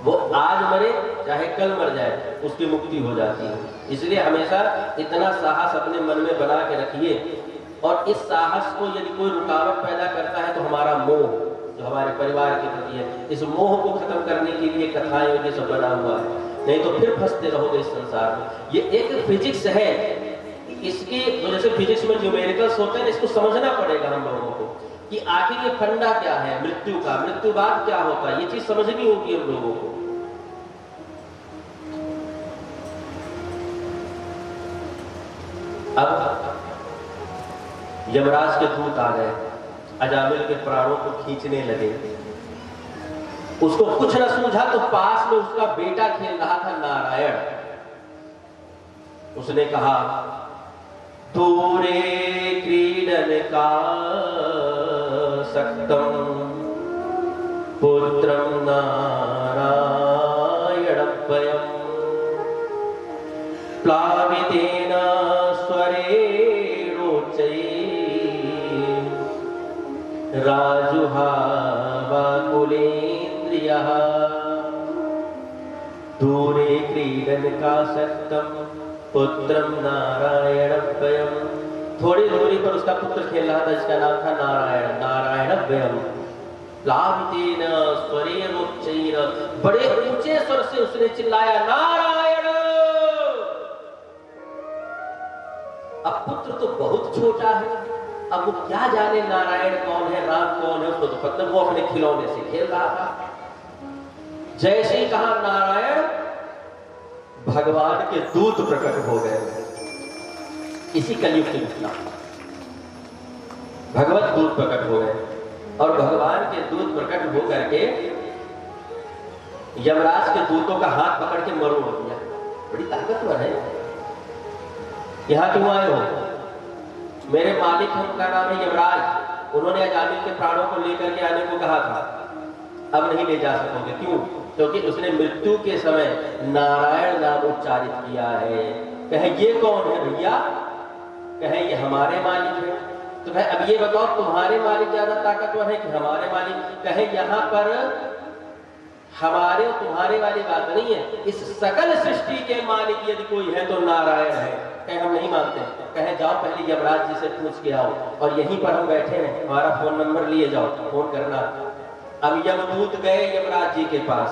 वो आज मरे चाहे कल मर जाए, उसकी मुक्ति हो जाती है। इसलिए हमेशा इतना साहस अपने मन में बना के रखिए, और इस साहस को यदि कोई रुकावट पैदा करता है तो हमारा मोह जो हमारे परिवार के प्रति है, इस मोह को खत्म करने के लिए कथाएं ये सब बना हुआ है, नहीं तो फिर फंसते रहोगे इस संसार में। ये एक फिजिक्स है, इसकी जैसे फिजिक्स में न्यूमेरिकल्स होते हैं, इसको समझना पड़ेगा हम लोगों को कि आखिर ये फंडा क्या है मृत्यु का, मृत्यु बाद क्या होता है, ये चीज समझनी होगी हम लोगों को। अब यमराज के दूत आ गए, अजामिल के प्राणों को खींचने लगे। उसको कुछ न सूझा तो पास में उसका बेटा खेल रहा था नारायण। उसने कहा, दूरे क्रीडन का सक्तम पुत्रम नारायण भयम प्लावितेन स्वरेणोच्चैः राजुहावाकुलेन्द्रियः दूरे क्रीडन का सक्तम पुत्रम नारायणव्ययम। थोड़ी दूरी पर उसका पुत्र खेल रहा था जिसका नाम था नारायण, नारायणव्ययम प्लावितेन स्वरेणोच्चैः, बड़े ऊंचे स्वर से उसने चिल्लाया नारायण। अब पुत्र तो बहुत छोटा है, अब वो क्या जाने नारायण कौन है, राम कौन है, उसको तो पता, वो अपने खिलौने से खेल रहा था। जैसे ही कहा नारायण, भगवान के दूत प्रकट हो गए। इसी कलयुग की घटना, भगवत दूत प्रकट हो गए, और भगवान के दूत प्रकट हो करके यमराज के दूतों का हाथ पकड़ के मरो हो दिया। बड़ी ताकतवर है। यहाँ क्यों आए हो? मेरे मालिक हैं, उनका नाम है यमराज, उन्होंने अजामिल के प्राणों को लेकर के आने को कहा था, अब नहीं ले जा सकोगे। क्यों? क्योंकि उसने मृत्यु के समय नारायण नाम उच्चारित किया है। कहे ये कौन है भैया? कहे ये हमारे मालिक है। तो कहे अब ये बताओ, तुम्हारे मालिक ज्यादा ताकतवर है कि हमारे मालिक? कहे यहाँ पर हमारे और तुम्हारे वाली बात नहीं है, इस सकल सृष्टि के मालिक यदि कोई है तो नारायण है। कहे हम नहीं मानते। कहे जाओ पहले यमराज जी से पूछ के आओ, और यहीं पर हम बैठे हैं, हमारा फोन नंबर लिए जाओ, फोन करना। अब यमदूत गए यमराज जी के पास।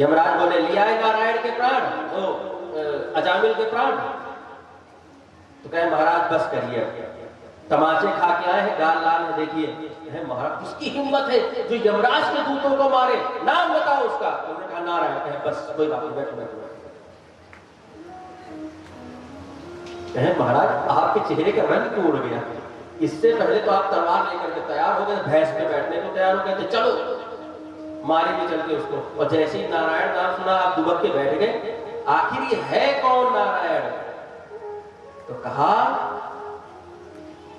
यमराज बोले लिया है नारायण के प्राण, तो अजामिल के प्राण? तो कहे महाराज बस करिए, तमाचे खा के आए हैं, गाल लाल है, देखिए। महाराज किसकी हिम्मत है जो यमराज के दूतों को मारे, नाम बताओ उसका। उन्होंने कहा नारायण। कहे बस कोई बात नहीं, बैठो बैठो। कहे महाराज आपके चेहरे का रंग क्यों उड़ गया? इससे पहले तो आप तलवार लेकर के तैयार हो गए, भैंस पे बैठने को तैयार हो गए थे, चलो मारेंगे चल के उसको। और जैसे ही नारायण नाम सुना आप दुबक के बैठ गए। आखिर ये है कौन नारायण? तो कहा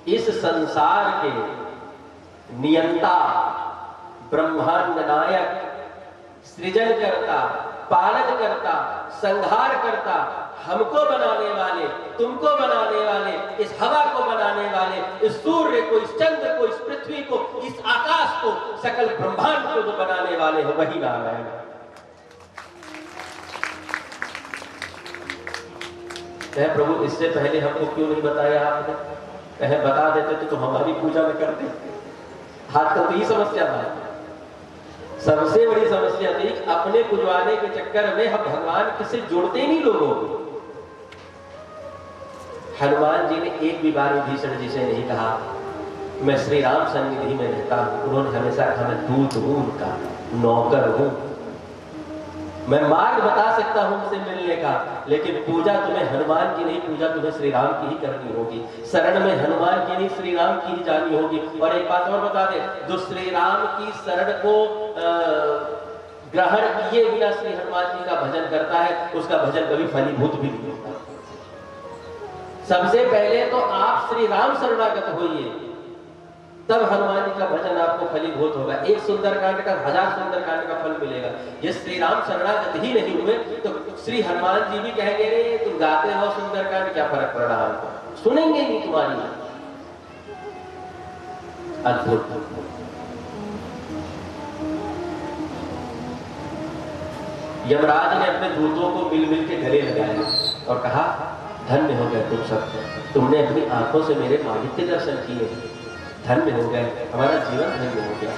इस संसार के नियंता, ब्रह्मांड नायक, सृजन करता, पालन करता, संहार करता, हमको बनाने वाले, तुमको बनाने वाले, इस हवा को बनाने वाले, इस सूर्य को, इस चंद्र को, इस पृथ्वी को, इस आकाश को, सकल ब्रह्मांड को जो बनाने वाले हो वही नारायण है। कहे प्रभु इससे पहले हमको क्यों नहीं बताया आपने? कहे बता देते तो हमारी पूजा में करते। आजकल तो ये समस्या था, सबसे बड़ी समस्या थी अपने पुजवाने के चक्कर में हम भगवान किसे जोड़ते नहीं लोगों को। हनुमान जी ने एक भी बार विभीषण जी से नहीं कहा मैं श्री राम सन्निधि में रहता हूं। उन्होंने हमेशा कहा मैं दूत हूं, उनका नौकर हूं, मैं मार्ग बता सकता हूं उनसे मिलने का, लेकिन पूजा तुम्हें हनुमान की नहीं, पूजा तुम्हें श्री राम की ही करनी होगी। शरण में हनुमान की नहीं, श्री राम की ही जानी होगी। और एक बात और बता दे, जो श्री राम की शरण को ग्रहण किए बिना श्री हनुमान जी का भजन करता है, उसका भजन कभी फलीभूत भी नहीं होता। सबसे पहले तो आप श्री राम शरणागत होइए, तब हनुमान जी का भजन आपको फलीभूत होगा। एक सुंदरकांड का 1000 सुंदरकांड का फल मिलेगा। ये श्री राम शरणागत ही नहीं हुए तो श्री हनुमान जी भी कहेंगे रे तुम गाते हो सुंदरकांड, क्या फर्क पड़ रहा हमको, सुनेंगे नहीं तुम्हारी। अद्भुत। यमराज ने अपने दूतों को मिल मिल के गले लगाया और कहा धन्य हो गए तुम सब, तुमने अपनी आंखों से मेरे मालिक के दर्शन किए, धन्य हो गए, हमारा जीवन धन्य हो गया।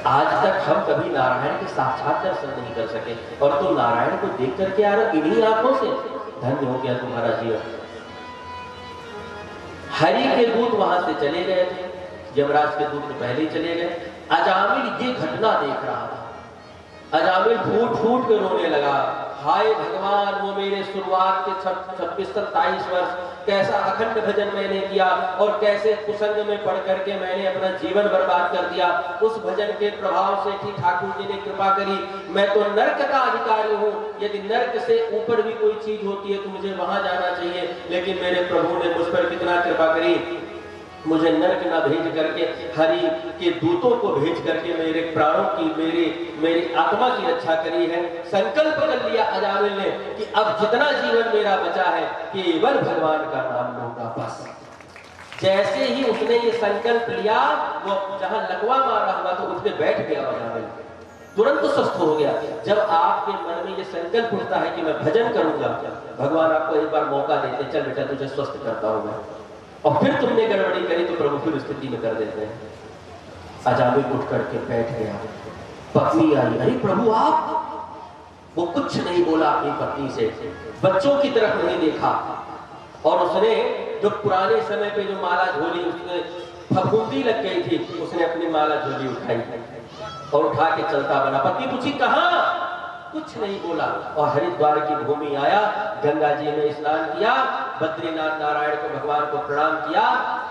आज तक हम कभी नारायण के साक्षात दर्शन नहीं कर सके और तुम नारायण को देख करके आ रहे इन्हीं आंखों से, धन्य हो गया तुम्हारा जीवन। हरि के दूत वहां से चले गए थे, यमराज के दूत तो पहले ही चले गए। अजामिल ये घटना देख रहा था। अजामिल फूट फूट के रोने लगा, हाय भगवान, वो मेरे शुरुआत के 26-27 वर्ष कैसा अखंड भजन मैंने किया और कैसे कुसंग में पढ़ करके मैंने अपना जीवन बर्बाद कर दिया। उस भजन के प्रभाव से कि ठाकुर जी ने कृपा करी, मैं तो नर्क का अधिकारी हूँ, यदि नर्क से ऊपर भी कोई चीज होती है तो मुझे वहां जाना चाहिए, लेकिन मेरे प्रभु ने मुझ पर कितना कृपा करी, मुझे नर्क न भेज करके हरि के दूतों को भेज करके मेरे प्राणों की, मेरी आत्मा की रक्षा करी है। संकल्प कर लिया अजामिल ने कि अब जितना जीवन मेरा बचा है केवल भगवान का नाम लूंगा बस। जैसे ही उसने ये संकल्प लिया, वो जहां लकवा मारा हुआ तो उठ के बैठ गया अजामिल, तुरंत स्वस्थ हो गया। जब आपके मन में ये संकल्प उठता है कि मैं भजन करूंगा, भगवान आपको एक बार मौका देते, चल बेटा तुझे स्वस्थ करता हूं मैं, और फिर तुमने गड़बड़ी करी तो प्रभु फिर स्थिति में कर देते हैं। अजामिल उठ करके बैठ गया। पत्नी आई, अरे प्रभु आप? वो कुछ नहीं बोला अपनी पत्नी से, बच्चों की तरफ नहीं देखा, और उसने जो पुराने समय पे जो माला झोली उसने फफूंदी लग गई थी, उसने अपनी माला झोली उठाई और उठा के चलता बना। पत्नी पूछी कहाँ? कुछ नहीं बोला, और हरिद्वार की भूमि आया, गंगा जी में स्नान किया, बद्रीनाथ नारायण को भगवान को प्रणाम किया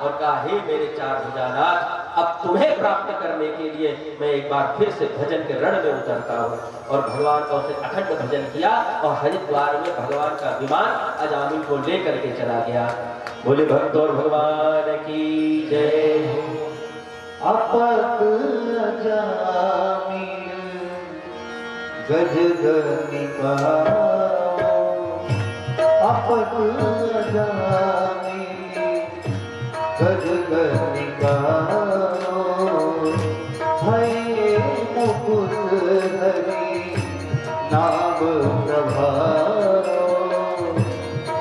और कहा हे मेरे चार भुजानाथ, अब तुम्हें प्राप्त करने के लिए मैं एक बार फिर से भजन के रण में उतरता हूँ। और भगवान का उसे अखंड भजन किया और हरिद्वार में भगवान का विमान अजामिल को लेकर के चला गया। बोले भक्त और भगवान की जय। अपत अजामिल गज गनिकाओ, अपत अजामिल गज गनिकाओ, भय मुकुट धरि नाम प्रभाओ,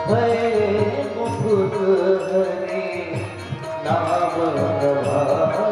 भय मुकुट धरि नाम प्रभाओ।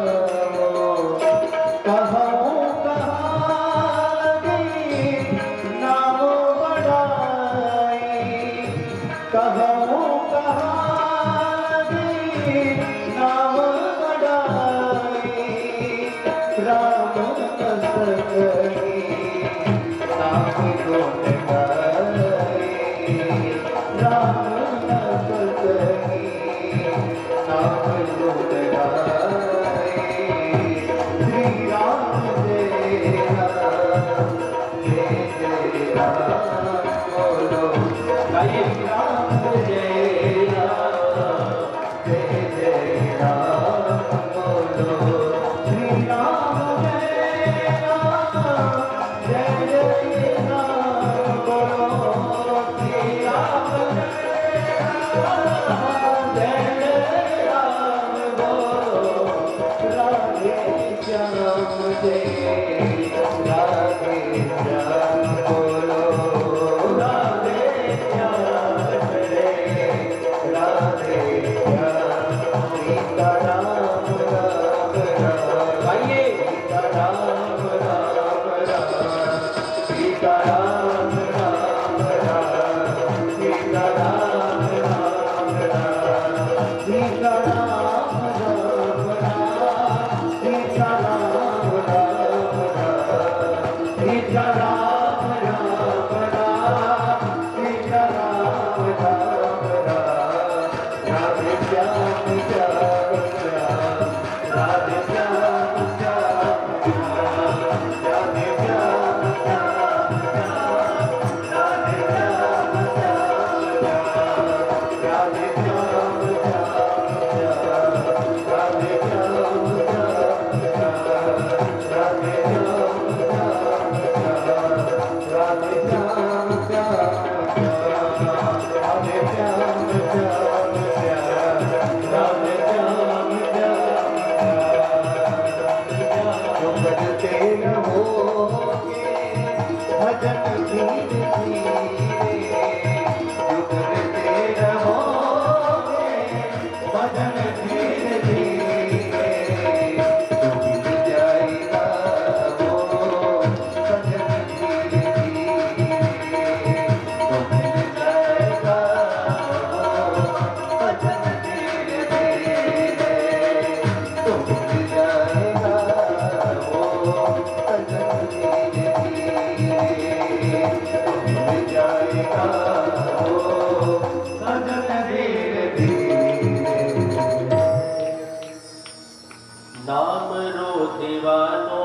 नाम रो दीवानो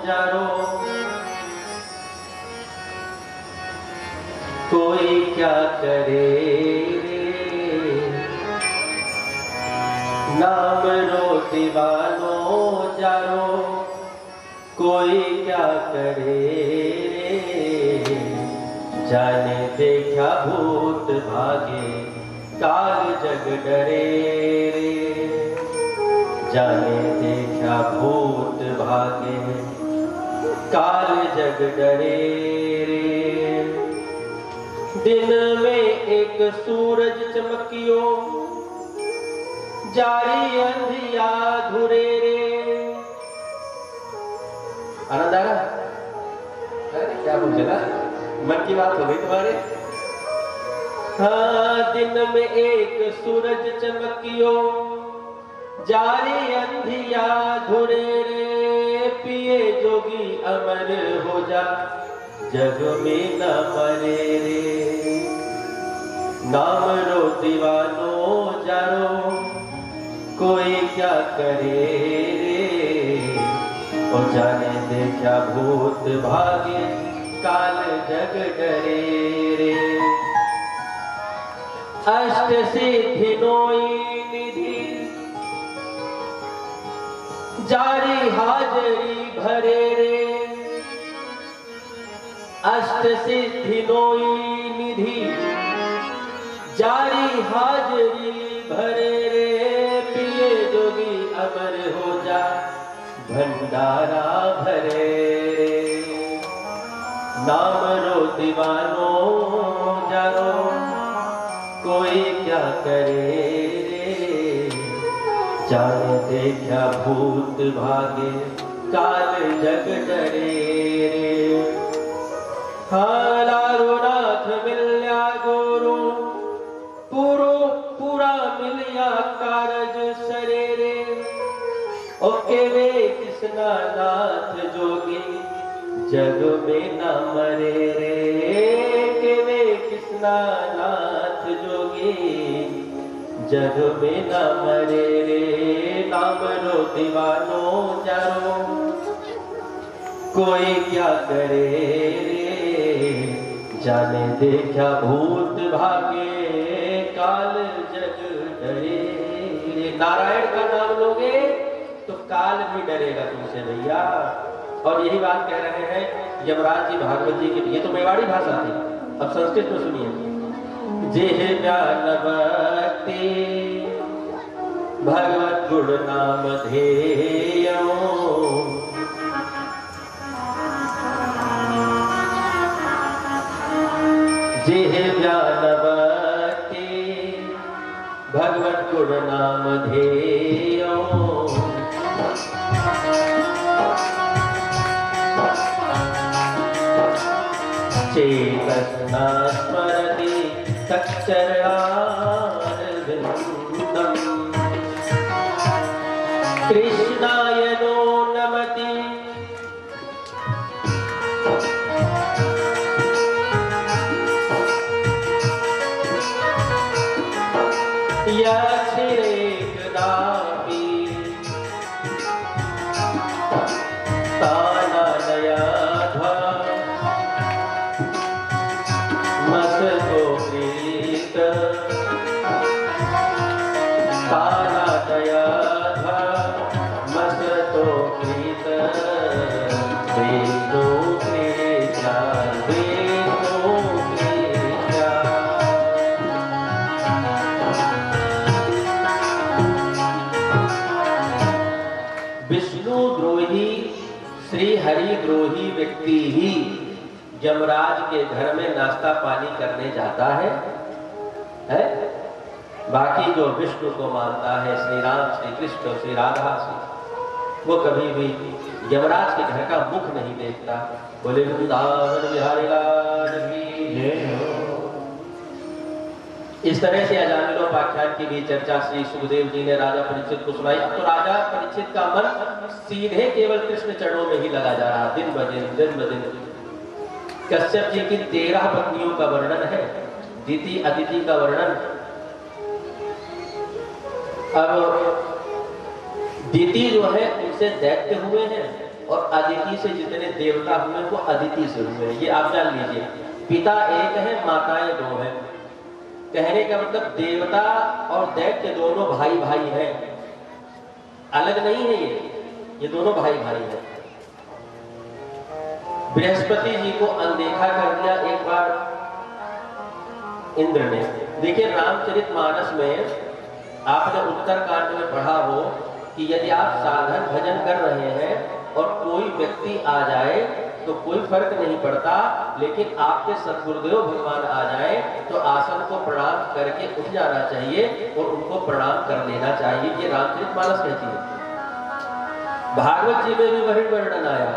जारो कोई क्या करे रे। नाम रो दीवानो जारो कोई क्या करे रे। जाने देखा भूत भागे काल जग डरे रे। जाने देखा भूत भागे काल जग डरे रे। दिन में एक सूरज चमकियो जारी अंधिया धुरे रे। आनंद आ रहा? अरे क्या बोल चला, मन की बात हो गई तुम्हारे। हाँ, दिन में एक सूरज चमकियो जारी अंधिया धुरे रे। पिए जोगी अमर हो जा जग में न मरे रे। नाम रो दीवानो जारो कोई क्या करे रे। और जाने देखा भूत भागे काल जग डरे रे। अष्ट सिद्धि नोई निधि जारी हाजरी भरे रे। अष्ट सिद्धि नोई निधि जारी हाजरी भरे रे। पिए जोगी अमर हो जा भंडारा भरे रे। नाम रो दीवानो जारो कोई क्या करे रे। जाने देखा भूत भागे काल जग डरे रे। हाँ, लारो नाथ मिल्या गोरो पूरा मिलिया कारज सरे रे। ओके वे कृष्णा नाथ जोगी जग में न मरे रे। के वे कृष्णा नाथ जोगी जग में न मरे रे। नाम रो दीवानो जारो कोई क्या करे रे। जाने देखा भूत भागे काल जग डरे। नारायण का नाम लोगे तो काल भी डरेगा तुमसे भैया। और यही बात कह रहे हैं यमराज जी भागवत जी की। ये तो मेवाड़ी भाषा थी, अब संस्कृत में सुनिए। जेह ज्ञान भक्ति भगवत गुण नाम ध्येयो, जेह ज्ञान भक्ति भगवत गुण नाम ध्येयो, चेतना स्मरति तच्चरणारविन्दम्, कृष्णाय नो नमति यक्षिरेकदापि ताननयाध्वा मसको प्रीत, ताननयाध्वा मसतो प्रीत, विष्णु प्रीत्या विष्णु प्रीत्या। विष्णुद्रोही श्री हरि द्रोही व्यक्ति ही यमराज के घर में नाश्ता पानी करने जाता है? बाकी जो विष्णु को मानता है, श्री राम, श्री कृष्ण, श्री राधा, वो कभी भी यमराज के घर का मुख नहीं देखता। बोले वृंदावन बिहारी लाल की जय हो। इस तरह से अजामिलोपाख्यान की भी चर्चा श्री सुखदेव जी ने राजा परीक्षित को सुनाई। अब तो राजा परीक्षित का मन सीधे केवल कृष्ण चरणों में ही लगा जा रहा, दिन ब दिन। कश्यप जी की 13 पत्नियों का वर्णन है, दिति अदिति का वर्णन। अब दिति जो है उनसे दैत्य हुए हैं और अदिति से जितने देवता हुए वो अदिति से हुए हैं। ये आप जान लीजिए, पिता एक है, माताएं 2 हैं। कहने का मतलब देवता और दैत्य दोनों भाई भाई हैं, अलग नहीं है। ये दोनों भाई भाई हैं। बृहस्पति जी को अनदेखा कर दिया एक बार इंद्र ने। देखिए रामचरितमानस में आपने उत्तरकांड में पढ़ा हो कि यदि आप साधन भजन कर रहे हैं और कोई व्यक्ति आ जाए तो कोई फर्क नहीं पड़ता, लेकिन आपके सद्गुरुदेव भगवान आ जाए तो आसन को प्रणाम करके उठ जाना चाहिए और उनको प्रणाम कर लेना चाहिए। ये रामचरितमानस कहती है। भागवत जी में भी वही वर्णन आया।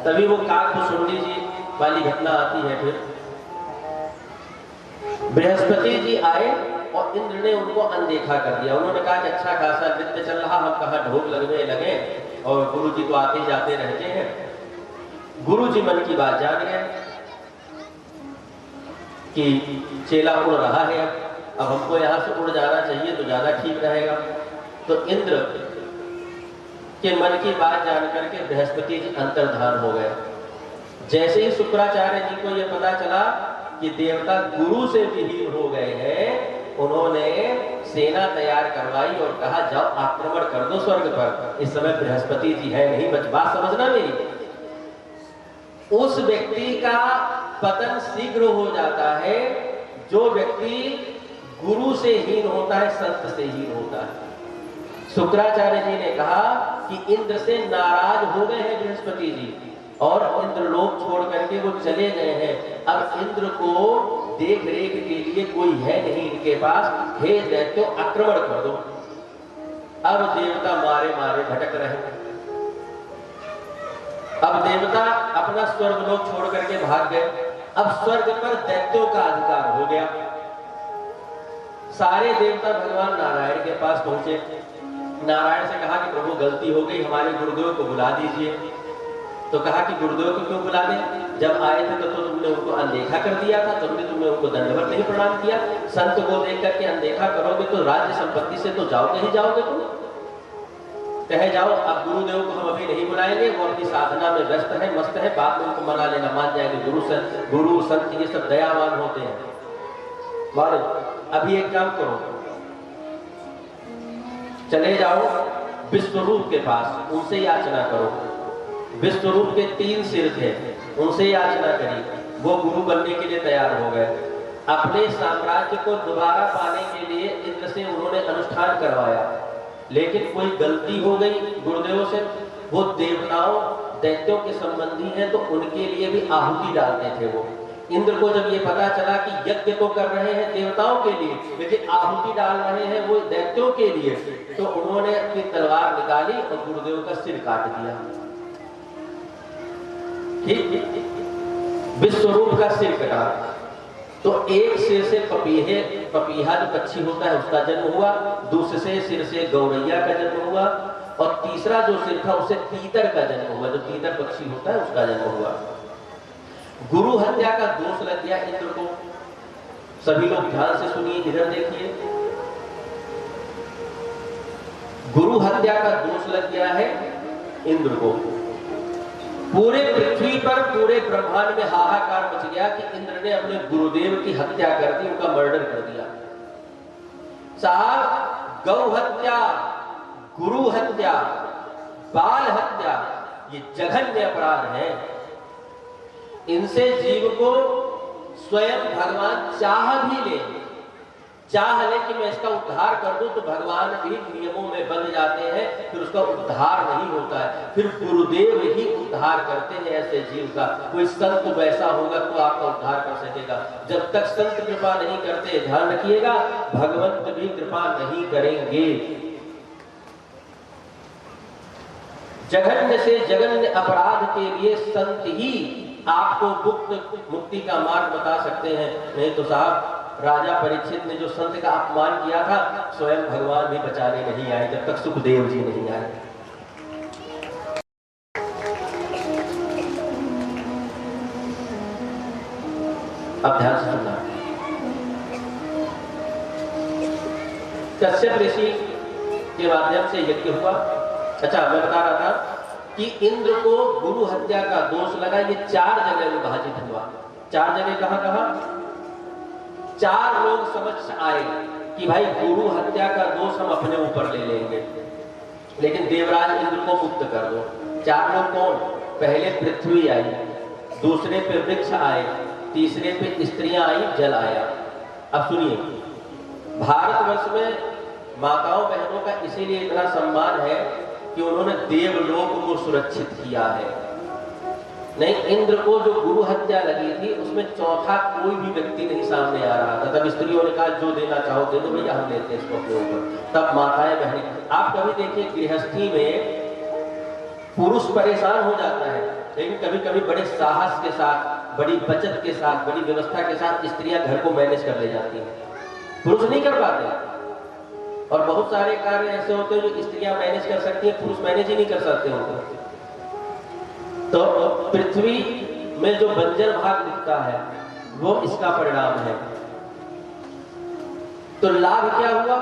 तभी वो काकभुसुंडी जी वाली घटना आती है। फिर बृहस्पति जी आए और इंद्र ने उनको अनदेखा कर दिया। उन्होंने कहा कि अच्छा खासा नृत्य चल रहा, हम कहाँ ढोल लगने लगे और गुरु जी तो आते जाते रहते हैं। गुरु जी मन की बात जान गए कि चेला उड़ रहा है, अब हमको यहाँ से उड़ जाना चाहिए तो ज्यादा ठीक रहेगा। तो इंद्र के मन की बात जान करके बृहस्पति जी अंतर्धान हो गए। जैसे ही शुक्राचार्य जी को यह पता चला कि देवता गुरु से विहीन हो गए हैं, उन्होंने सेना तैयार करवाई और कहा जाओ आक्रमण कर दो स्वर्ग पर। इस समय बृहस्पति जी है नहीं, बात समझना मेरी। उस व्यक्ति का पतन शीघ्र हो जाता है जो व्यक्ति गुरु से हीन होता है, संत से हीन होता है। शुक्राचार्य जी ने कहा कि इंद्र से नाराज हो गए हैं बृहस्पति जी और इंद्रलोक छोड़ करके वो चले गए हैं। अब इंद्र को देख रेख के लिए कोई है नहीं इनके पास, हे दैत्यो आक्रमण कर दो। अब देवता मारे मारे भटक रहे हैं। अब देवता अपना स्वर्गलोक छोड़ करके भाग गए। अब स्वर्ग पर दैत्यों का अधिकार हो गया। सारे देवता भगवान नारायण के पास पहुंचे। नारायण से कहा कि प्रभु गलती हो गई, हमारे गुरुदेव को बुला दीजिए। तो कहा कि गुरुदेव को क्यों बुला दें, जब आए थे तो तुमने उनको अनदेखा कर दिया था, तुमने उनको दंडवत नहीं प्रणाम किया। संत को देख करके अनदेखा करोगे तो राज्य संपत्ति से तो जाओगे ही जाओगे तुम। कहे जाओ अब गुरुदेव को हम अभी नहीं बुलाएंगे, वो अपनी साधना में व्यस्त है, मस्त है, बाद में उनको मना लेना, मान जाएंगे। गुरु संत ये सब दयावान होते हैं। मानो अभी एक काम करो, चले जाओ विश्वरूप के पास, उनसे याचना करो। विश्वरूप के 3 सिर थे, उनसे याचना करी, वो गुरु बनने के लिए तैयार हो गए। अपने साम्राज्य को दोबारा पाने के लिए इंद्र से उन्होंने अनुष्ठान करवाया, लेकिन कोई गलती हो गई गुरुदेव से। वो देवताओं दैत्यों के संबंधी हैं, तो उनके लिए भी आहुति डालते थे वो। इंद्र को जब ये पता चला कि यज्ञ तो कर रहे हैं देवताओं के लिए, लेकिन आहुति डाल रहे हैं वो दैत्यों के लिए, तो उन्होंने अपनी तलवार निकाली और गुरुदेव का सिर काट दिया। ठीक, विश्वरूप का सिर कटा। तो एक सिर से पपीहा जो पक्षी होता है उसका जन्म हुआ, दूसरे सिर से गौरैया का जन्म हुआ, और तीसरा जो सिर था उससे तीतर का जन्म हुआ, जो तीतर पक्षी होता है उसका जन्म हुआ। गुरु हत्या का दोष लग गया इंद्र को। सभी लोग ध्यान से सुनिए, इधर देखिए। गुरु हत्या का दोष लग गया है इंद्र को। पूरे पृथ्वी पर, पूरे ब्रह्मांड में हाहाकार मच गया कि इंद्र ने अपने गुरुदेव की हत्या कर दी, उनका मर्डर कर दिया। साहब, गौ हत्या, गुरु हत्या, बाल हत्या, ये जघन्य अपराध है। इनसे जीव को स्वयं भगवान चाह ले कि मैं इसका उद्धार कर दूं, तो भगवान भी नियमों में बंध जाते हैं, फिर उसका उद्धार नहीं होता है। फिर गुरुदेव ही उद्धार करते हैं ऐसे जीव का। कोई संत वैसा होगा तो आपका उद्धार कर सकेगा। जब तक संत कृपा नहीं करते, ध्यान रखिएगा, भगवंत भी कृपा नहीं करेंगे। जघन्य से जघन्य अपराध के लिए संत ही आपको मुक्ति का मार्ग बता सकते हैं। नहीं तो साहब, राजा परीक्षित ने जो संत का अपमान किया था, स्वयं भगवान भी बचाने नहीं आए जब तक सुखदेव जी नहीं आए। अब ध्यान से सुनना। कश्यप ऋषि के माध्यम से यज्ञ हुआ। अच्छा, मैं बता रहा था कि इंद्र को गुरु हत्या का दोष लगा। ये 4 जगह विभाजित हुआ। 4 जगह कहां? 4 लोग समझ आए कि भाई गुरु हत्या का दोष हम अपने ऊपर ले लेंगे, लेकिन देवराज इंद्र को मुक्त कर दो। 4 लोग कौन? पहले पृथ्वी आई, दूसरे पे वृक्ष आए, तीसरे पे स्त्रियां आई, जल आया। अब सुनिए, भारतवर्ष में माताओं बहनों का इसीलिए इतना सम्मान है कि उन्होंने देवलोक को सुरक्षित किया है। नहीं, इंद्र को जो गुरु हत्या लगी थी उसमें चौथा कोई भी व्यक्ति नहीं सामने आ रहा था। तब स्त्रियों ने कहा जो देना चाहो दे दो भैया, हम लेते हैं इसको अपने ऊपर। तब माताएं बहनें, आप कभी देखिए गृहस्थी में पुरुष परेशान हो जाता है, लेकिन कभी कभी बड़े साहस के साथ, बड़ी बचत के साथ, बड़ी व्यवस्था के साथ स्त्रियां घर को मैनेज कर ले जाती हैं। पुरुष नहीं कर पाते। और बहुत सारे कार्य ऐसे होते हैं जो स्त्रियां मैनेज कर सकती हैं, पुरुष मैनेज ही नहीं कर सकते होते। तो पृथ्वी में जो बंजर भाग दिखता है वो इसका परिणाम है। तो लाभ क्या हुआ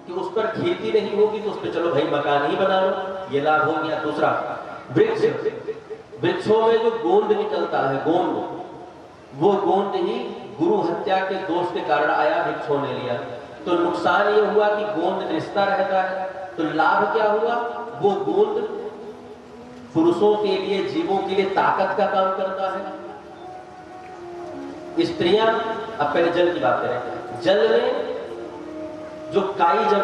कि उस पर खेती नहीं होगी, तो उस पर चलो भाई मकान ही बना लो, ये लाभ हो गया। दूसरा, वृक्षों में जो गोंद निकलता है, वो गोंद ही गुरु हत्या के दोष के कारण आया, वृक्षों ने लिया। तो नुकसान ये हुआ कि गोंद रिश्ता रहता है। तो लाभ क्या हुआ? वो गोंद पुरुषों के लिए, जीवों के लिए ताकत का काम करता है। स्त्रियां, अब पहले जल की बात करें। जल में जो काई जम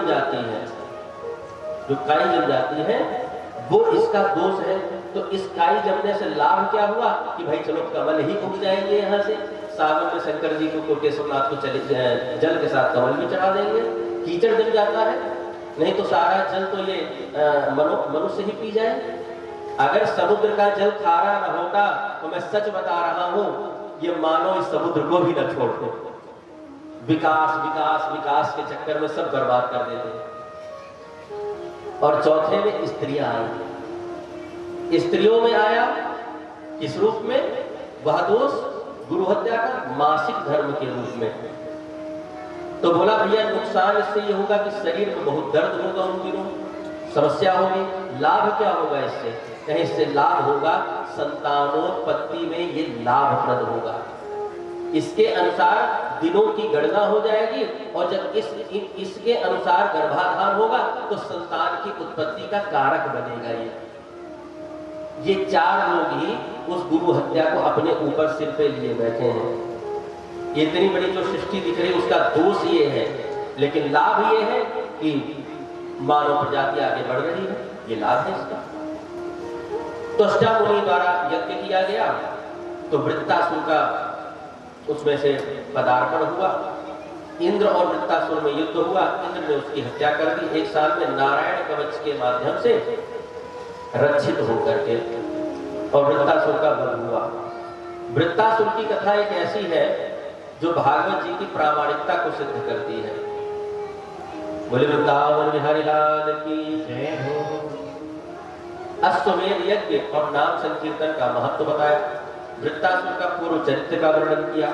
जाती है वो इसका दोष है। तो इस काई जमने से लाभ क्या हुआ कि भाई चलो कमल ही उग जाएंगे यहाँ से। सावन में शंकर जी को केशवनाथ को जल के साथ कमल भी चढ़ा देंगे। कीचड़ जम जाता है, नहीं तो सारा जल तो ये मनुष्य ही पी जाए। अगर समुद्र का जल खारा न होता तो मैं सच बता रहा हूं, ये मानो इस समुद्र को भी न छोड़ते। विकास विकास विकास के चक्कर में सब बर्बाद कर देते। और चौथे में स्त्रियां आई। स्त्रियों में आया किस रूप में? वह दोष गुरु हत्या का मासिक धर्म के रूप में। तो बोला भैया नुकसान इससे ये होगा कि शरीर में बहुत दर्द होगा उन दिनों, समस्या होगी। लाभ क्या होगा इससे? कहीं इससे लाभ होगा, संतानोत्पत्ति में ये लाभप्रद होगा। इसके अनुसार दिनों की गणना हो जाएगी और जब इसके अनुसार गर्भाधान होगा तो संतान की उत्पत्ति का कारक बनेगा। ये चार लोग ही उस गुरु हत्या को अपने ऊपर सिर पे लिए बैठे हैं। इतनी बड़ी जो सृष्टि दिख रही है उसका दोष ये है, लेकिन लाभ ये है कि मानव प्रजाति आगे बढ़ रही है, ये लाभ है इसका। तो त्वष्टा मुनि द्वारा यज्ञ किया गया तो वृत्तासुर का उसमें से पदार्पण हुआ। इंद्र और वृत्तासुर में युद्ध हुआ, इंद्र ने उसकी हत्या कर दी। एक साल में नारायण कवच के माध्यम से रक्षित होकर के, और वृत्तासुर का वध हुआ। वृत्तासुर की कथा एक ऐसी है जो भागवत जी की प्रामाणिकता को सिद्ध करती है। बोले वृंदावन बिहारी लाल की जय हो। अश्वमेध यज्ञ और नाम संकीर्तन का महत्व बताया, वृत्तासुर का पूर्व चरित्र का वर्णन किया।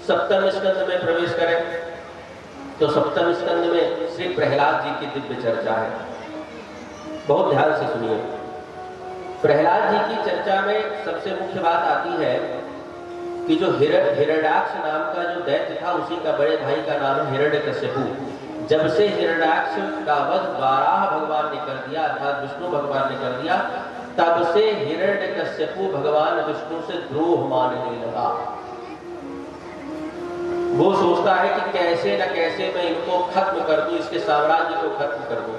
सप्तम स्कंद में प्रवेश करें तो सप्तम स्कंद में श्री प्रहलाद जी की दिव्य चर्चा है। बहुत ध्यान से सुनिए। प्रहलाद जी की चर्चा में सबसे मुख्य बात आती है कि जो हिरण्याक्ष नाम का जो दैत्य था, उसी का बड़े भाई का नाम है हिरण्यकश्यपु। जब से हिरण्याक्ष का वध वाराह भगवान ने कर दिया, अर्थात विष्णु भगवान ने कर दिया, तब से हिरण्यकश्यपु भगवान विष्णु से द्रोह मानने लगा। वो सोचता है कि कैसे न कैसे मैं इनको खत्म कर दूं, इसके साम्राज्य को खत्म कर दूं।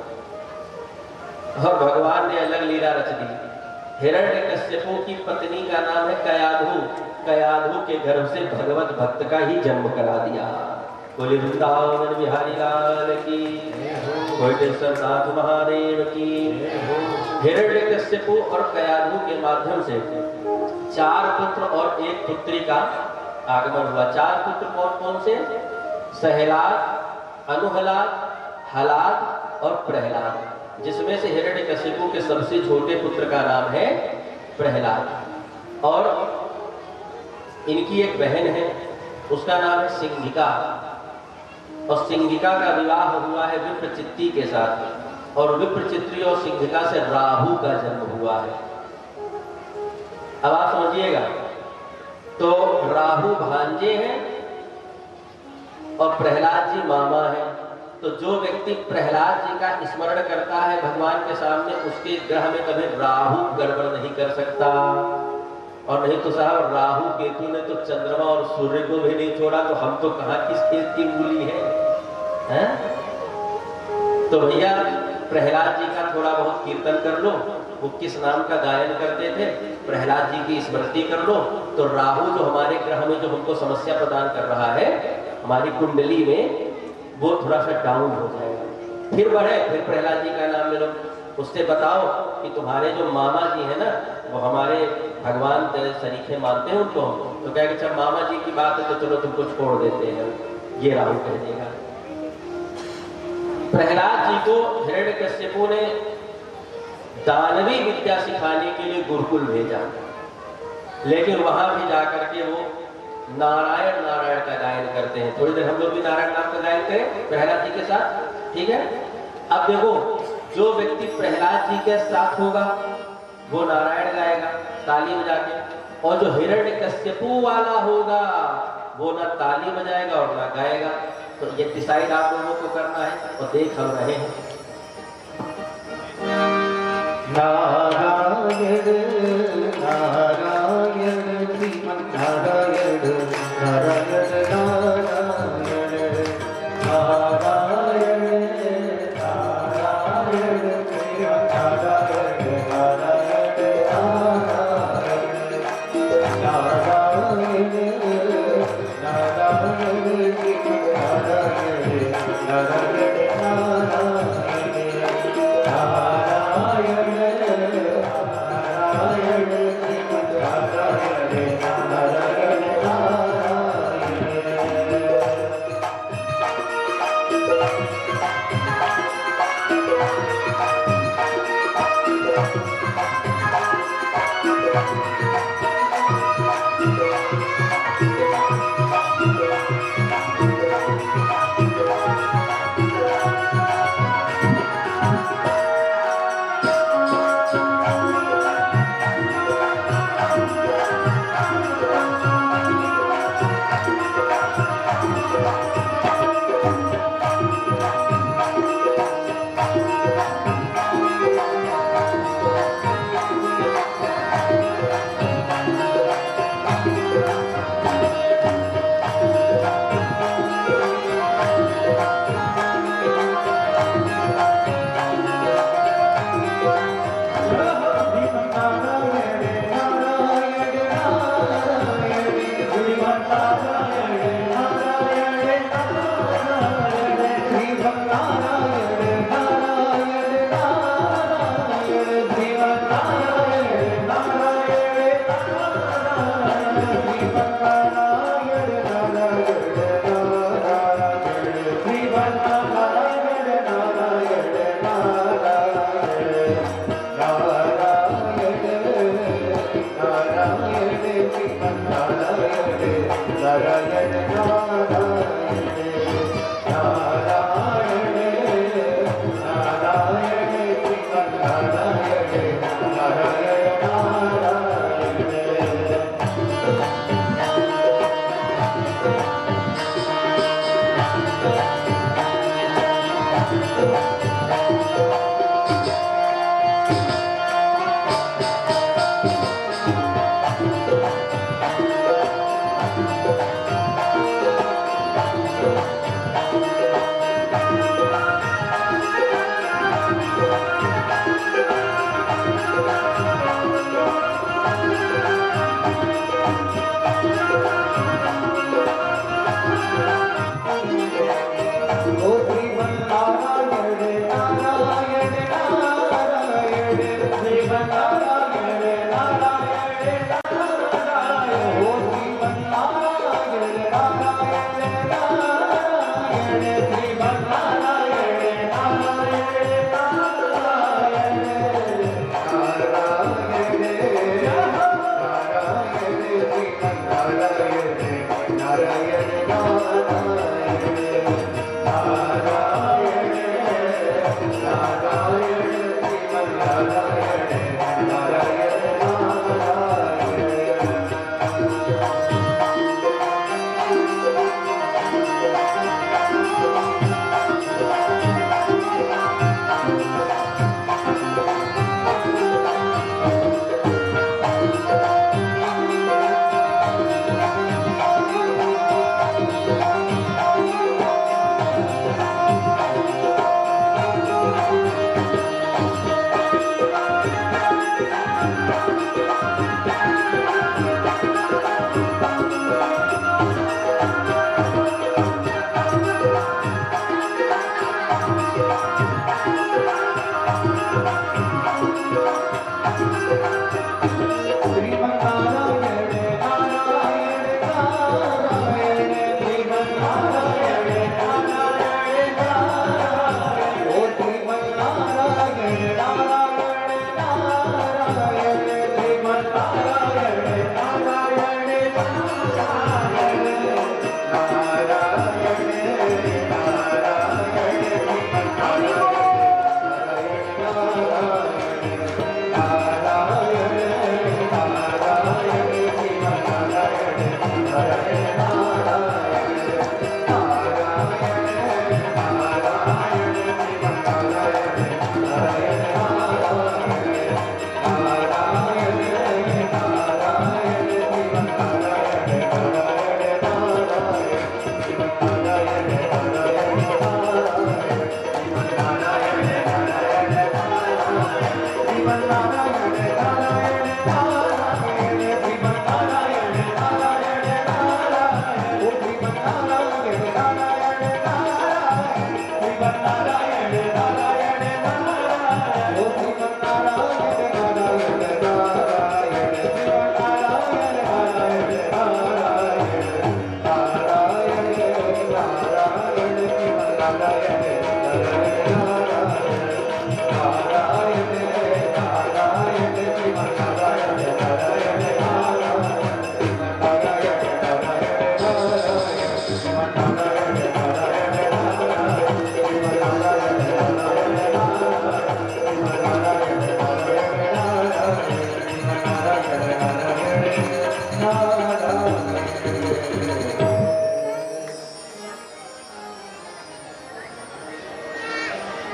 और भगवान ने अलग लीला रच दी। हिरण्यकश्यपु की पत्नी का नाम है कयाधु। कयाधु के गर्भ से भगवत भक्त का ही जन्म करा दिया। बोले वृंदावन बिहारी लाल की, कोयटेश्वर नाथ महादेव की। हिरण्यकश्यपु और कयाधु के माध्यम से 4 पुत्र और 1 पुत्री का आगमन हुआ। 4 पुत्र कौन कौन से? सहलाद, अनुहलाद, हलाद और प्रहलाद, जिसमें से हिरण्यकश्यपु के सबसे छोटे पुत्र का नाम है प्रहलाद। और इनकी एक बहन है, उसका नाम है सिंघिका, और सिंघिका का विवाह हुआ है विप्रचित्ती के साथ, और विप्रचित्ती और सिंघिका से राहु का जन्म हुआ है। अब आप समझिएगा, तो राहु भांजे हैं और प्रहलाद जी मामा हैं। तो जो व्यक्ति प्रहलाद जी का स्मरण करता है भगवान के सामने, उसके ग्रह में कभी राहु गड़बड़ नहीं कर सकता। और नहीं तो साहब, राहु केतु ने तो चंद्रमा और सूर्य को भी नहीं छोड़ा, तो हम तो कहाँ किस खेत की मूली है? तो भैया प्रहलाद जी का थोड़ा बहुत कीर्तन कर लो। वो किस नाम का गायन करते थे? प्रहलाद जी की स्मृति कर लो, तो राहु जो हमारे ग्रह में जो हमको समस्या प्रदान कर रहा है हमारी कुंडली में, वो थोड़ा सा डाउन हो जाएगा। फिर बढ़े, फिर प्रहलाद जी का नाम ले लो, उससे बताओ कि तुम्हारे जो मामा जी है ना, वो हमारे भगवान के सरीखे मानते हैं उनको। तो क्या कि जब मामा जी की बात है तो चलो तुमको छोड़ देते हैं, ये राहु कह देगा। प्रहलाद जी को हिरण्यकश्यपु ने दानवी विद्या सिखाने के लिए गुरुकुल भेजा, लेकिन वहां भी जाकर के वो नारायण नारायण का गायन करते हैं। थोड़ी देर हम लोग भी नारायण नाम का गायन करें प्रहलाद जी के साथ, ठीक है? अब देखो, जो व्यक्ति प्रहलाद जी के साथ होगा वो नारायण गाएगा ताली बजा के, और जो हिरण्यकश्यपु वाला होगा वो ना ताली बजाएगा और ना गाएगा। तो ये डिसाइड आप लोगों को करना है, और देख हम रहे हैं। नारायण नारायण श्रीमन्नारायण नारायण नारायण नारायण नारायण श्रीमन्नारायण नारायण नारायण नारायण श्रीमन्नारायण नारायण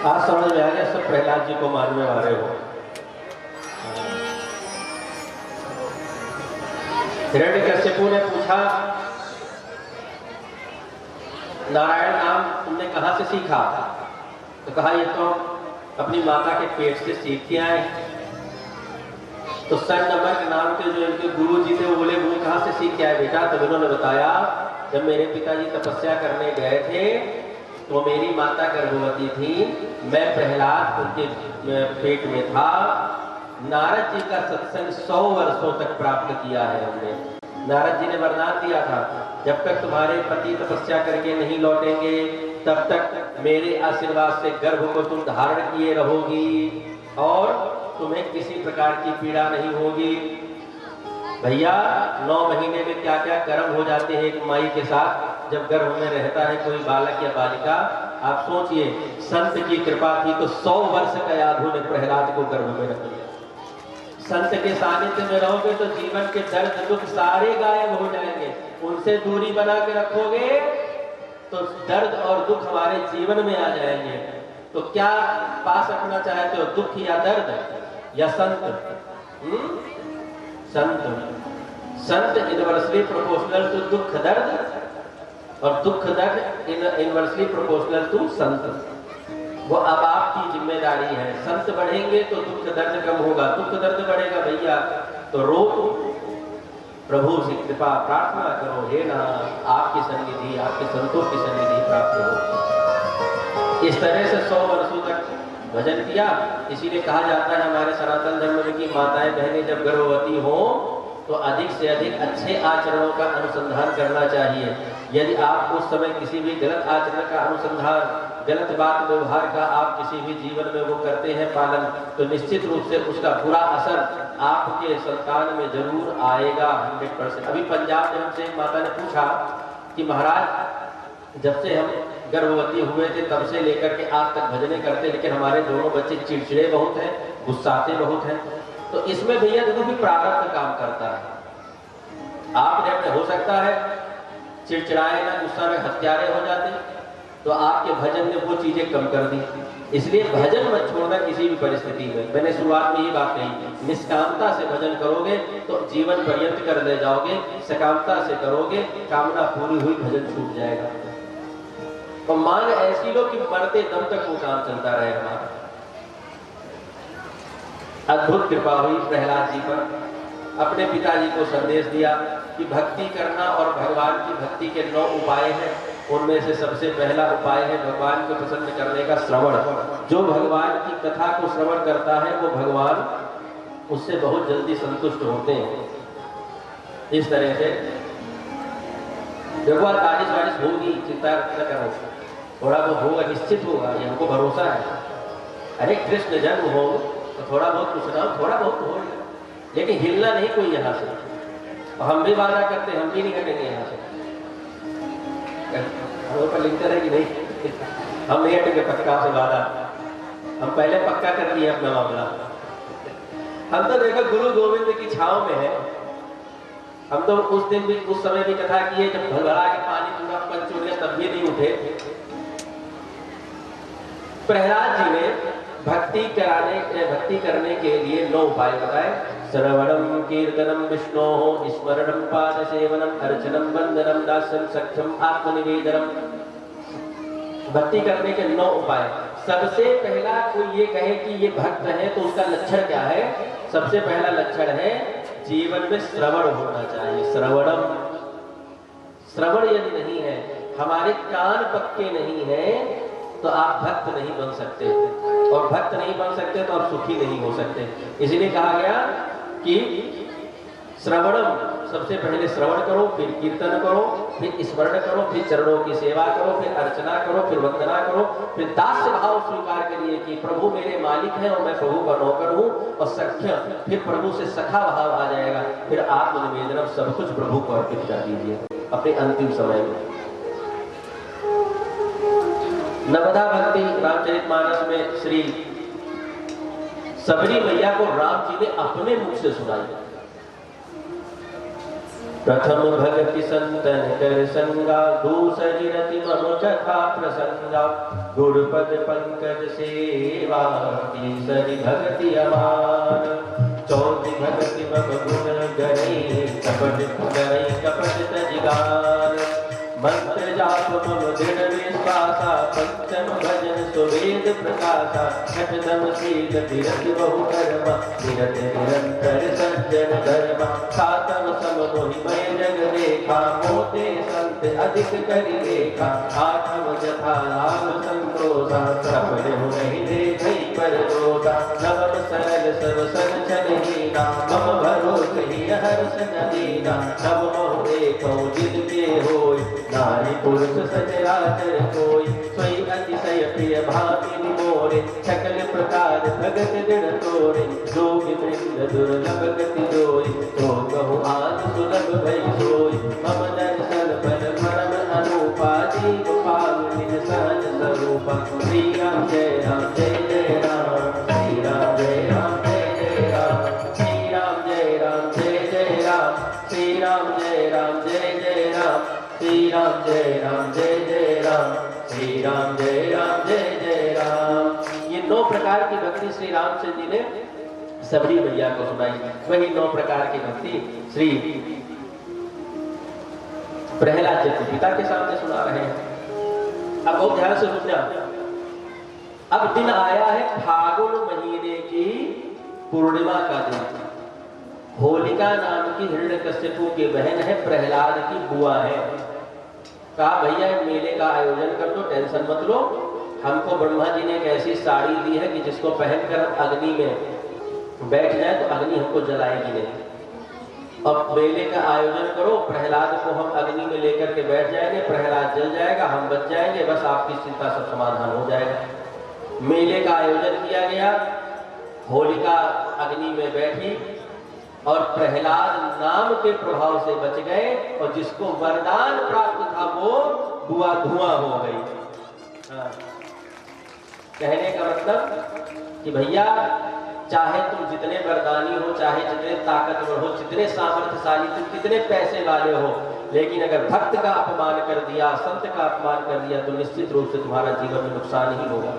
आज समझ में आ गया सब प्रहलाद जी को मारने वाले हो। हिरण्यकश्यपु ने पूछा, नारायण नाम तुमने कहाँ से सीखा? तो कहा ये तो अपनी माता के पेट से सीख के आए। तो सन नंबर के नाम के जो इनके गुरु जी थे वो बोले वो कहाँ से सीख के आए बेटा? तब इन्होंने बताया जब मेरे पिताजी तपस्या करने गए थे तो मेरी माता गर्भवती थी, मैं प्रहलाद उनके पेट में था। नारद जी का सत्संग 100 वर्षों तक प्राप्त किया है हमने। नारद जी ने वरदान दिया था जब तक तुम्हारे पति तपस्या करके नहीं लौटेंगे तब तक मेरे आशीर्वाद से गर्भ को तुम धारण किए रहोगी और तुम्हें किसी प्रकार की पीड़ा नहीं होगी। भैया 9 महीने में क्या क्या कर्म हो जाते हैं एक माई के साथ जब गर्भ में रहता है कोई बालक या बालिका। आप सोचिए संत की कृपा थी तो 100 वर्ष का यादव ने प्रहलाद को गर्भ में रख लिया। संत के सानिध्य में रहोगे तो जीवन के दर्द दुख सारे गायब हो जाएंगे। उनसे दूरी बना के रखोगे तो दर्द और दुख हमारे जीवन में आ जाएंगे। तो क्या पास रखना चाहते हो, दुख या दर्द या संत? संत। संत इनवर्सली प्रोपोर्शनल टू दुख दर्द और दुख दर्द इनवर्सली प्रोपोर्शनल टू संत। वो अब आपकी जिम्मेदारी है। संत बढ़ेंगे तो दुख दर्द कम होगा, दुख दर्द बढ़ेगा भैया तो रो प्रभु से कृपा प्रार्थना करो, हे ना आपकी सन्निधि आपके संतों की सन्निधि प्राप्त हो। इस तरह से 100 वर्षों तक भजन किया। इसीलिए कहा जाता है हमारे सनातन धर्म में कि माताएं बहनें जब गर्भवती हो तो अधिक से अधिक अच्छे आचरणों का अनुसंधान करना चाहिए। यदि आप उस समय किसी भी गलत आचरण का अनुसंधान, गलत बात व्यवहार का आप किसी भी जीवन में वो करते हैं पालन, तो निश्चित रूप से उसका बुरा असर आपके संतान में जरूर आएगा 100%। अभी पंजाब में हमसे एक माता ने पूछा कि महाराज जब से हम गर्भवती हुए थे तब से लेकर के आज तक भजने करते, लेकिन हमारे दोनों बच्चे चिड़चिड़े बहुत हैं, गुस्साते बहुत हैं। तो इसमें भैया देखो कि प्रारब्ध काम करता है। आपने अपने हो सकता है चिड़चिड़ाए ना, गुस्सा में हत्यारे हो जाते, तो आपके भजन ने वो चीजें कम कर दी। इसलिए भजन मत छोड़ना किसी भी परिस्थिति में। मैंने शुरुआत में ये बात कही, निष्कामता से भजन करोगे तो जीवन पर्यंत कर ले जाओगे, सकामता से करोगे कामना पूरी हुई भजन छूट जाएगा। और मांग ऐसी लो कि मरते दम तक वो काम चलता रहे हमारा। अद्भुत कृपा हुई प्रहलाद जी पर। अपने पिताजी को संदेश दिया कि भक्ति करना और भगवान की भक्ति के 9 उपाय हैं। उनमें से सबसे पहला उपाय है भगवान को प्रसन्न करने का श्रवण। जो भगवान की कथा को श्रवण करता है वो भगवान उससे बहुत जल्दी संतुष्ट होते हैं। इस तरह से देखो बारिश बारिश होगी, चिंता न करो, थोड़ा बहुत होगा, निश्चित होगा, ये हमको भरोसा है। अरे कृष्ण जन्म हो तो थोड़ा बहुत कुछ ना थोड़ा बहुत हो, लेकिन हिलना नहीं कोई यहाँ से। हम भी वादा करते हम भी नहीं हटेंगे यहाँ से। पर लिखते रहे कि नहीं हम नहीं हटेंगे, पक्का से वादा। हम पहले पक्का कर लिए अपना मामला। हम तो देखो गुरु गोविंद की छांव में है। हम तो उस दिन भी उस समय भी कथा की है जब भलभला के पानी पूरा पंच उड़ गया तब भी नहीं उठे। प्रहलाद जी ने भक्ति करने के लिए 9 उपाय बताए। श्रवणम कीर्तनम विष्णोः स्मरणम पाद सेवनम अर्चनम वंदनम दास्यम सख्यम आत्मनिवेदनम। भक्ति करने के 9 उपाय। सबसे पहला कोई ये कहे कि ये भक्त है तो उसका लक्षण क्या है? सबसे पहला लक्षण है जीवन में श्रवण होना चाहिए। श्रवणम, श्रवण यदि नहीं है, हमारे कान पक्के नहीं है तो आप भक्त नहीं बन सकते, और भक्त नहीं बन सकते तो आप सुखी नहीं हो सकते। इसलिए कहा गया कि श्रवणम, सबसे पहले श्रवण करो, फिर कीर्तन करो, फिर स्मरण करो, फिर चरणों की सेवा करो, फिर अर्चना करो, फिर वंदना करो, फिर दास्य भाव स्वीकार करिए कि प्रभु मेरे मालिक हैं और मैं प्रभु का नौकर हूँ, और सख्य, फिर प्रभु से सखा भाव आ जाएगा। फिर आत्मनिवेदन, सब कुछ प्रभु को अर्पित कर दीजिए अपने अंतिम समय में। नवदा भक्ति रामचरितमानस में श्री सबरी मैया को राम जी ने अपने मुख से सुनाई। प्रथम भगति संतन कर संगा, दूसरी रति मनो कथा प्रसंगा, गुरुपद पंकज सेवा, तीसरी भक्ति अमान, चौथी भक्ति मम गुण गई, कपट गई कपट तजिगान, मंत्र जाप मम दृढ़ विश्वासा पंचम भजन सुवेद प्रकाशा छठदम शील विरत बहु कर्म निरत निरंतर सज्जन धर्म सातम सम मोहिमय जग रेखा मोटे संत अधिक करि देखा आठम जथा लाभ संतोषा सफल नहीं देखै पर दोषा नवम सरल सर्व सन चल हीना मम भरोस ही हर्ष न दीना नव मोह देखो जिन के होय नारी पुरुष सचराचर कोय सोई अतिशय प्रिय भामिनी मोरे सकल प्रकार भगत दृढ़ तोरे जोग वृंद दुर्लभ गति जोई तो कहु आज सुलभ भई सोई मम दर्शन बल परम अनूपा जीव पावनि सहज स्वरूपा श्री राम जय राम जय जय राम श्री राम जय राम जय जय राम श्री राम जय राम जय जय राम श्री राम जय राम जय जय राम श्री राम जय राम जय जय राम श्री राम जय राम जय जय राम। ये 9 प्रकार की भक्ति श्री रामचंद्र जी ने सबरी मैया को सुनाई। वही 9 प्रकार की भक्ति श्री प्रहलाद जी पिता के सामने सुना रहे हैं। अब बहुत ध्यान से सुनना। अब दिन आया है फागुन महीने की पूर्णिमा का दिन। होलिका नाम की हिरण्यकश्यपु की बहन है, प्रहलाद की बुआ है। कहा भैया मेले का आयोजन कर दो, टेंशन मत लो। हमको ब्रह्मा जी ने एक ऐसी साड़ी दी है कि जिसको पहनकर अग्नि में बैठ जाए तो अग्नि हमको जलाएगी नहीं। अब मेले का आयोजन करो, प्रहलाद को हम अग्नि में लेकर के बैठ जाएंगे, प्रहलाद जल जाएगा, हम बच जाएंगे, बस आपकी चिंता सब समाधान हो जाएगा। मेले का आयोजन किया गया। होलिका अग्नि में बैठी और प्रहलाद नाम के प्रभाव से बच गए और जिसको वरदान प्राप्त था वो बुआ धुआं हो गई। कहने का मतलब कि भैया चाहे तुम जितने वरदानी हो, चाहे जितने ताकतवर हो, जितने सामर्थ्यशाली, तुम कितने पैसे वाले हो, लेकिन अगर भक्त का अपमान कर दिया, संत का अपमान कर दिया तो निश्चित रूप से तुम्हारा जीवन में नुकसान ही होगा।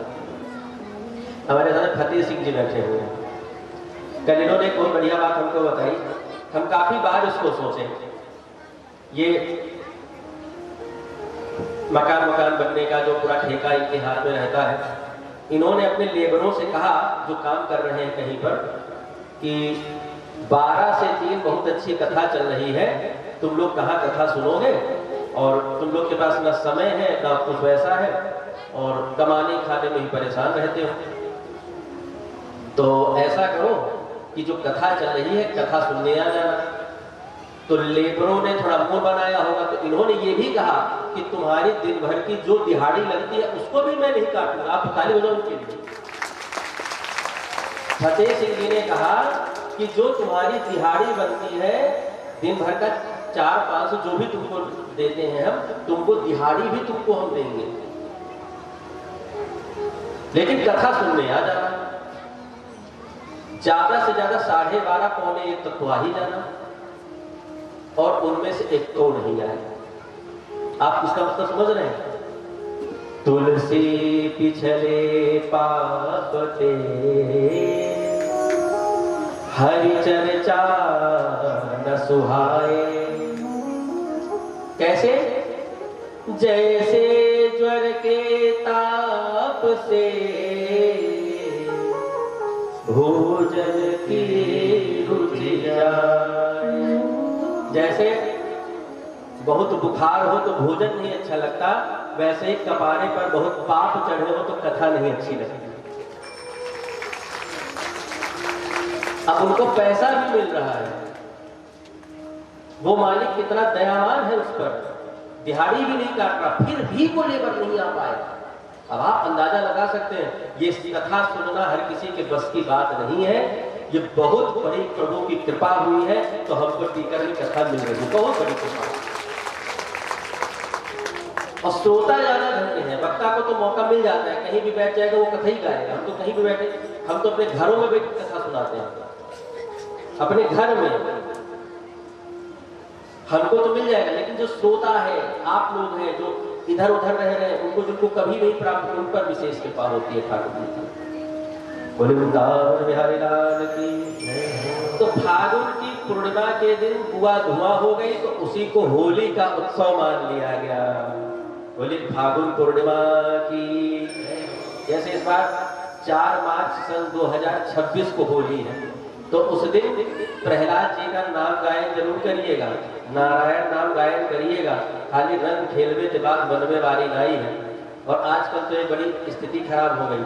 हमारे साथ फतेह सिंह जी बैठे हुए हैं। कल इन्होंने एक बहुत बढ़िया बात हमको बताई। हम काफी बार इसको सोचे। ये मकान बनने का जो पूरा ठेका इनके हाथ में रहता है, इन्होंने अपने लेबरों से कहा जो काम कर रहे हैं कहीं पर कि 12 से 3 बहुत अच्छी कथा चल रही है, तुम लोग कहाँ कथा सुनोगे, और तुम लोग के पास ना समय है ना कुछ वैसा है और कमाने खाने में ही परेशान रहते हो, तो ऐसा करो कि जो कथा चल रही है कथा सुनने आ जाना। तो लेबरों ने थोड़ा मुंह बनाया होगा तो इन्होंने ये भी कहा कि तुम्हारी दिन भर की जो दिहाड़ी लगती है उसको भी मैं नहीं काटूंगा, आप ताली बजाओ उनके लिए। फतेह सिंह जी ने कहा कि जो तुम्हारी दिहाड़ी बनती है दिन भर का 400-500 जो भी तुमको देते हैं हम, तुमको दिहाड़ी भी तुमको हम देंगे, लेकिन कथा सुनने आ जाना। ज्यादा से ज्यादा 12:30-1 तक तो आ ही जाना, और उनमें से एक तो नहीं आए। आप इसका मतलब समझ रहे हैं? तुलसी पिछले पाप ते हरि चर्चा न सुहाए। कैसे? जैसे ज्वर के ताप से भोजन की रुचि जाए। जैसे बहुत बुखार हो तो भोजन नहीं अच्छा लगता, वैसे ही कपारे पर बहुत पाप चढ़े हो तो कथा नहीं अच्छी लगती। अब उनको पैसा भी मिल रहा है, वो मालिक कितना दयावान है उस पर, दिहाड़ी भी नहीं काट रहा, फिर भी वो लेबर नहीं आ पाए। अब आप अंदाजा लगा सकते हैं, ये कथा सुनना हर किसी के बस की बात नहीं है। ये बहुत बड़ी प्रभु की कृपा हुई है तो हमको टीकर में कथा मिल रही है, बहुत बड़ी कृपा। और श्रोता ज्यादा धन्य है, वक्ता को तो मौका मिल जाता है, कहीं भी बैठ जाएगा वो कथा ही गाएगा। हम तो कहीं भी बैठे, हम तो अपने घरों में बैठ कथा सुनाते हैं, अपने घर में हमको तो मिल जाएगा, लेकिन जो श्रोता है, आप लोग हैं जो इधर उधर रह रहे हैं, उनको जिनको कभी नहीं प्राप्त, उन पर विशेष कृपा होती है ठाकुर जी की। बोले वृंदावन बिहारी लाल की। तो फागुन की पूर्णिमा के दिन बुआ धुआं हो गई तो उसी को होली का उत्सव मान लिया गया। बोले फागुन पूर्णिमा की। जैसे इस बार 4 मार्च सन 2026 को होली है, तो उस दिन प्रहलाद जी का नाम गायन जरूर करिएगा, नारायण नाम गायन करिएगा। खाली रंग खेलवे के बाद बनवे वाली नाई है। और आजकल तो ये बड़ी स्थिति खराब हो गई।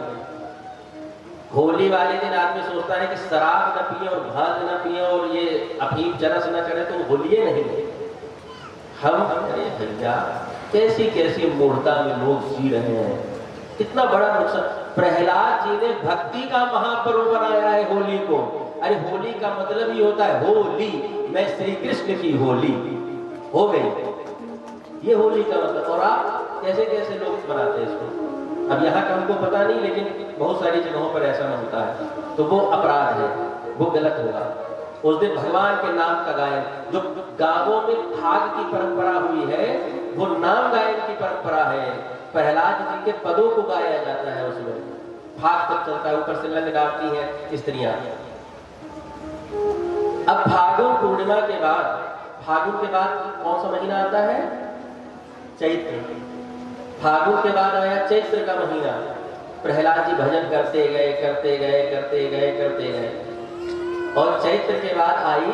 होली वाले दिन आदमी सोचता है कि शराब न पिए और भांग न पिए और ये अफीम चरस न करे तो होली नहीं। हम अरे भैया कैसी कैसी मूर्ता में लोग जी रहे हैं, कितना बड़ा नुकसान। प्रहलाद जी ने भक्ति का महापर्व बनाया है होली को। अरे होली का मतलब ही होता है होली, मैं श्री कृष्ण की होली हो गई, ये होली का मतलब। और आप कैसे कैसे लोग बनाते हैं इसको। अब यहाँ का हमको पता नहीं, लेकिन बहुत सारी जगहों पर ऐसा नहीं होता है, तो वो अपराध है, वो गलत होगा। उस दिन भगवान के नाम का गायन, जो गांवों में फाग की परंपरा हुई है, वो नाम गायन की परंपरा है। प्रहलाद जी के पदों को गाया जाता है, उसमें फाग तक चलता है, ऊपर से लंग डालती हैं स्त्रियां। अब फागुन पूर्णिमा के बाद, फागुन के बाद कौन सा महीना आता है? चैत्र। फागुन के बाद आया चैत्र का महीना। प्रहलाद जी भजन करते गए करते गए करते गए करते गए, और चैत्र के बाद आई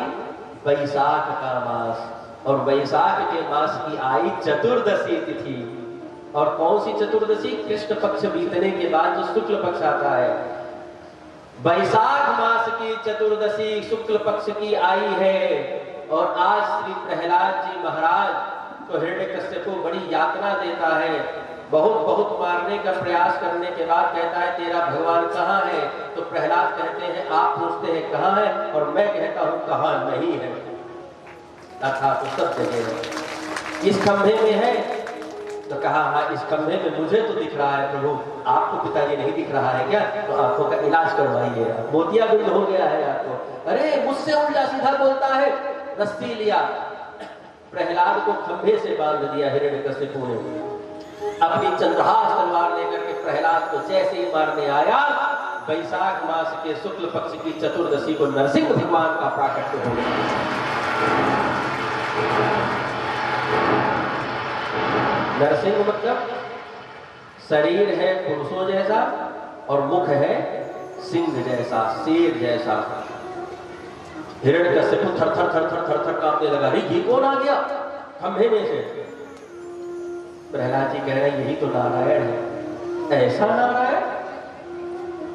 वैशाख का मास, और वैशाख के मास की आई चतुर्दशी तिथि। और कौन सी चतुर्दशी? कृष्ण पक्ष बीतने के बाद जो शुक्ल पक्ष आता है, वैशाख मास की चतुर्दशी शुक्ल पक्ष की आई है। और आज श्री प्रहलाद जी महाराज को हिरण्यकश्यप को बड़ी यातना देता है, बहुत बहुत मारने का प्रयास करने के बाद कहता है तेरा भगवान कहाँ है? तो प्रहलाद कहते हैं, आप पूछते हैं कहाँ है, और मैं कहता हूँ कहाँ नहीं है, अर्थात तो सब जगह है। इस खंभे में है, तो कहा हाँ इस खंभे में मुझे तो दिख रहा है प्रभु, आपको पिताजी नहीं दिख रहा है क्या? तो आंखों का इलाज करवाइए, मोतियाबिंद हो गया है आपको। अरे मुझसे उल्टा सीधा बोलता है। रस्सी लिया, प्रहलाद को खंभे से बांध दिया हिरण्यकश्यप ने। अपनी चंद्रहास तलवार लेकर के प्रहलाद को जैसे ही मारने आया, वैशाख मास के शुक्ल पक्ष की चतुर्दशी को नरसिंह भगवान का प्राकट्य हो गया। नरसिंह मतलब शरीर है पुरुषों जैसा और मुख है सिंह जैसा, शेर जैसा। हिरण्यकश्यप थर थर थर थर थर थर कांपने लगा, ये कौन आ गया खंभे में से? प्रहलाद जी कह रहे हैं यही तो नारायण है। ऐसा नारायण?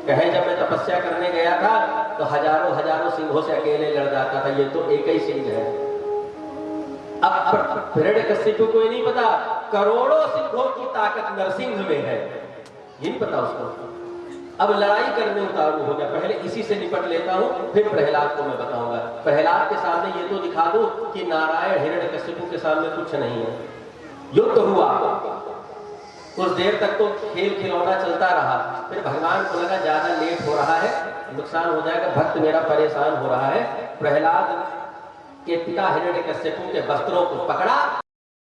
कहे जब मैं तपस्या करने गया था तो हजारों हजारों सिंहों से अकेले लड़ जाता था, ये तो एक ही सिंह है। अब हिरण्यकश्यप को ये नहीं पता करोड़ों सिंहों की ताकत नरसिंह में है, ये नहीं पता उसको। अब लड़ाई करने उतारू हो गया, पहले इसी से निपट लेता हूँ, फिर प्रहलाद को मैं बताऊंगा। प्रहलाद के सामने ये तो दिखा दूं कि नारायण हिरण्यकश्यप के सामने कुछ नहीं है। युद्ध हुआ, कुछ देर तक तो खेल खिलौना चलता रहा। फिर भगवान को लगा ज्यादा लेट हो रहा है, नुकसान हो जाएगा, भक्त मेरा परेशान हो रहा है। प्रहलाद के पिता हिरण्यकश्यप के वस्त्रों को पकड़ा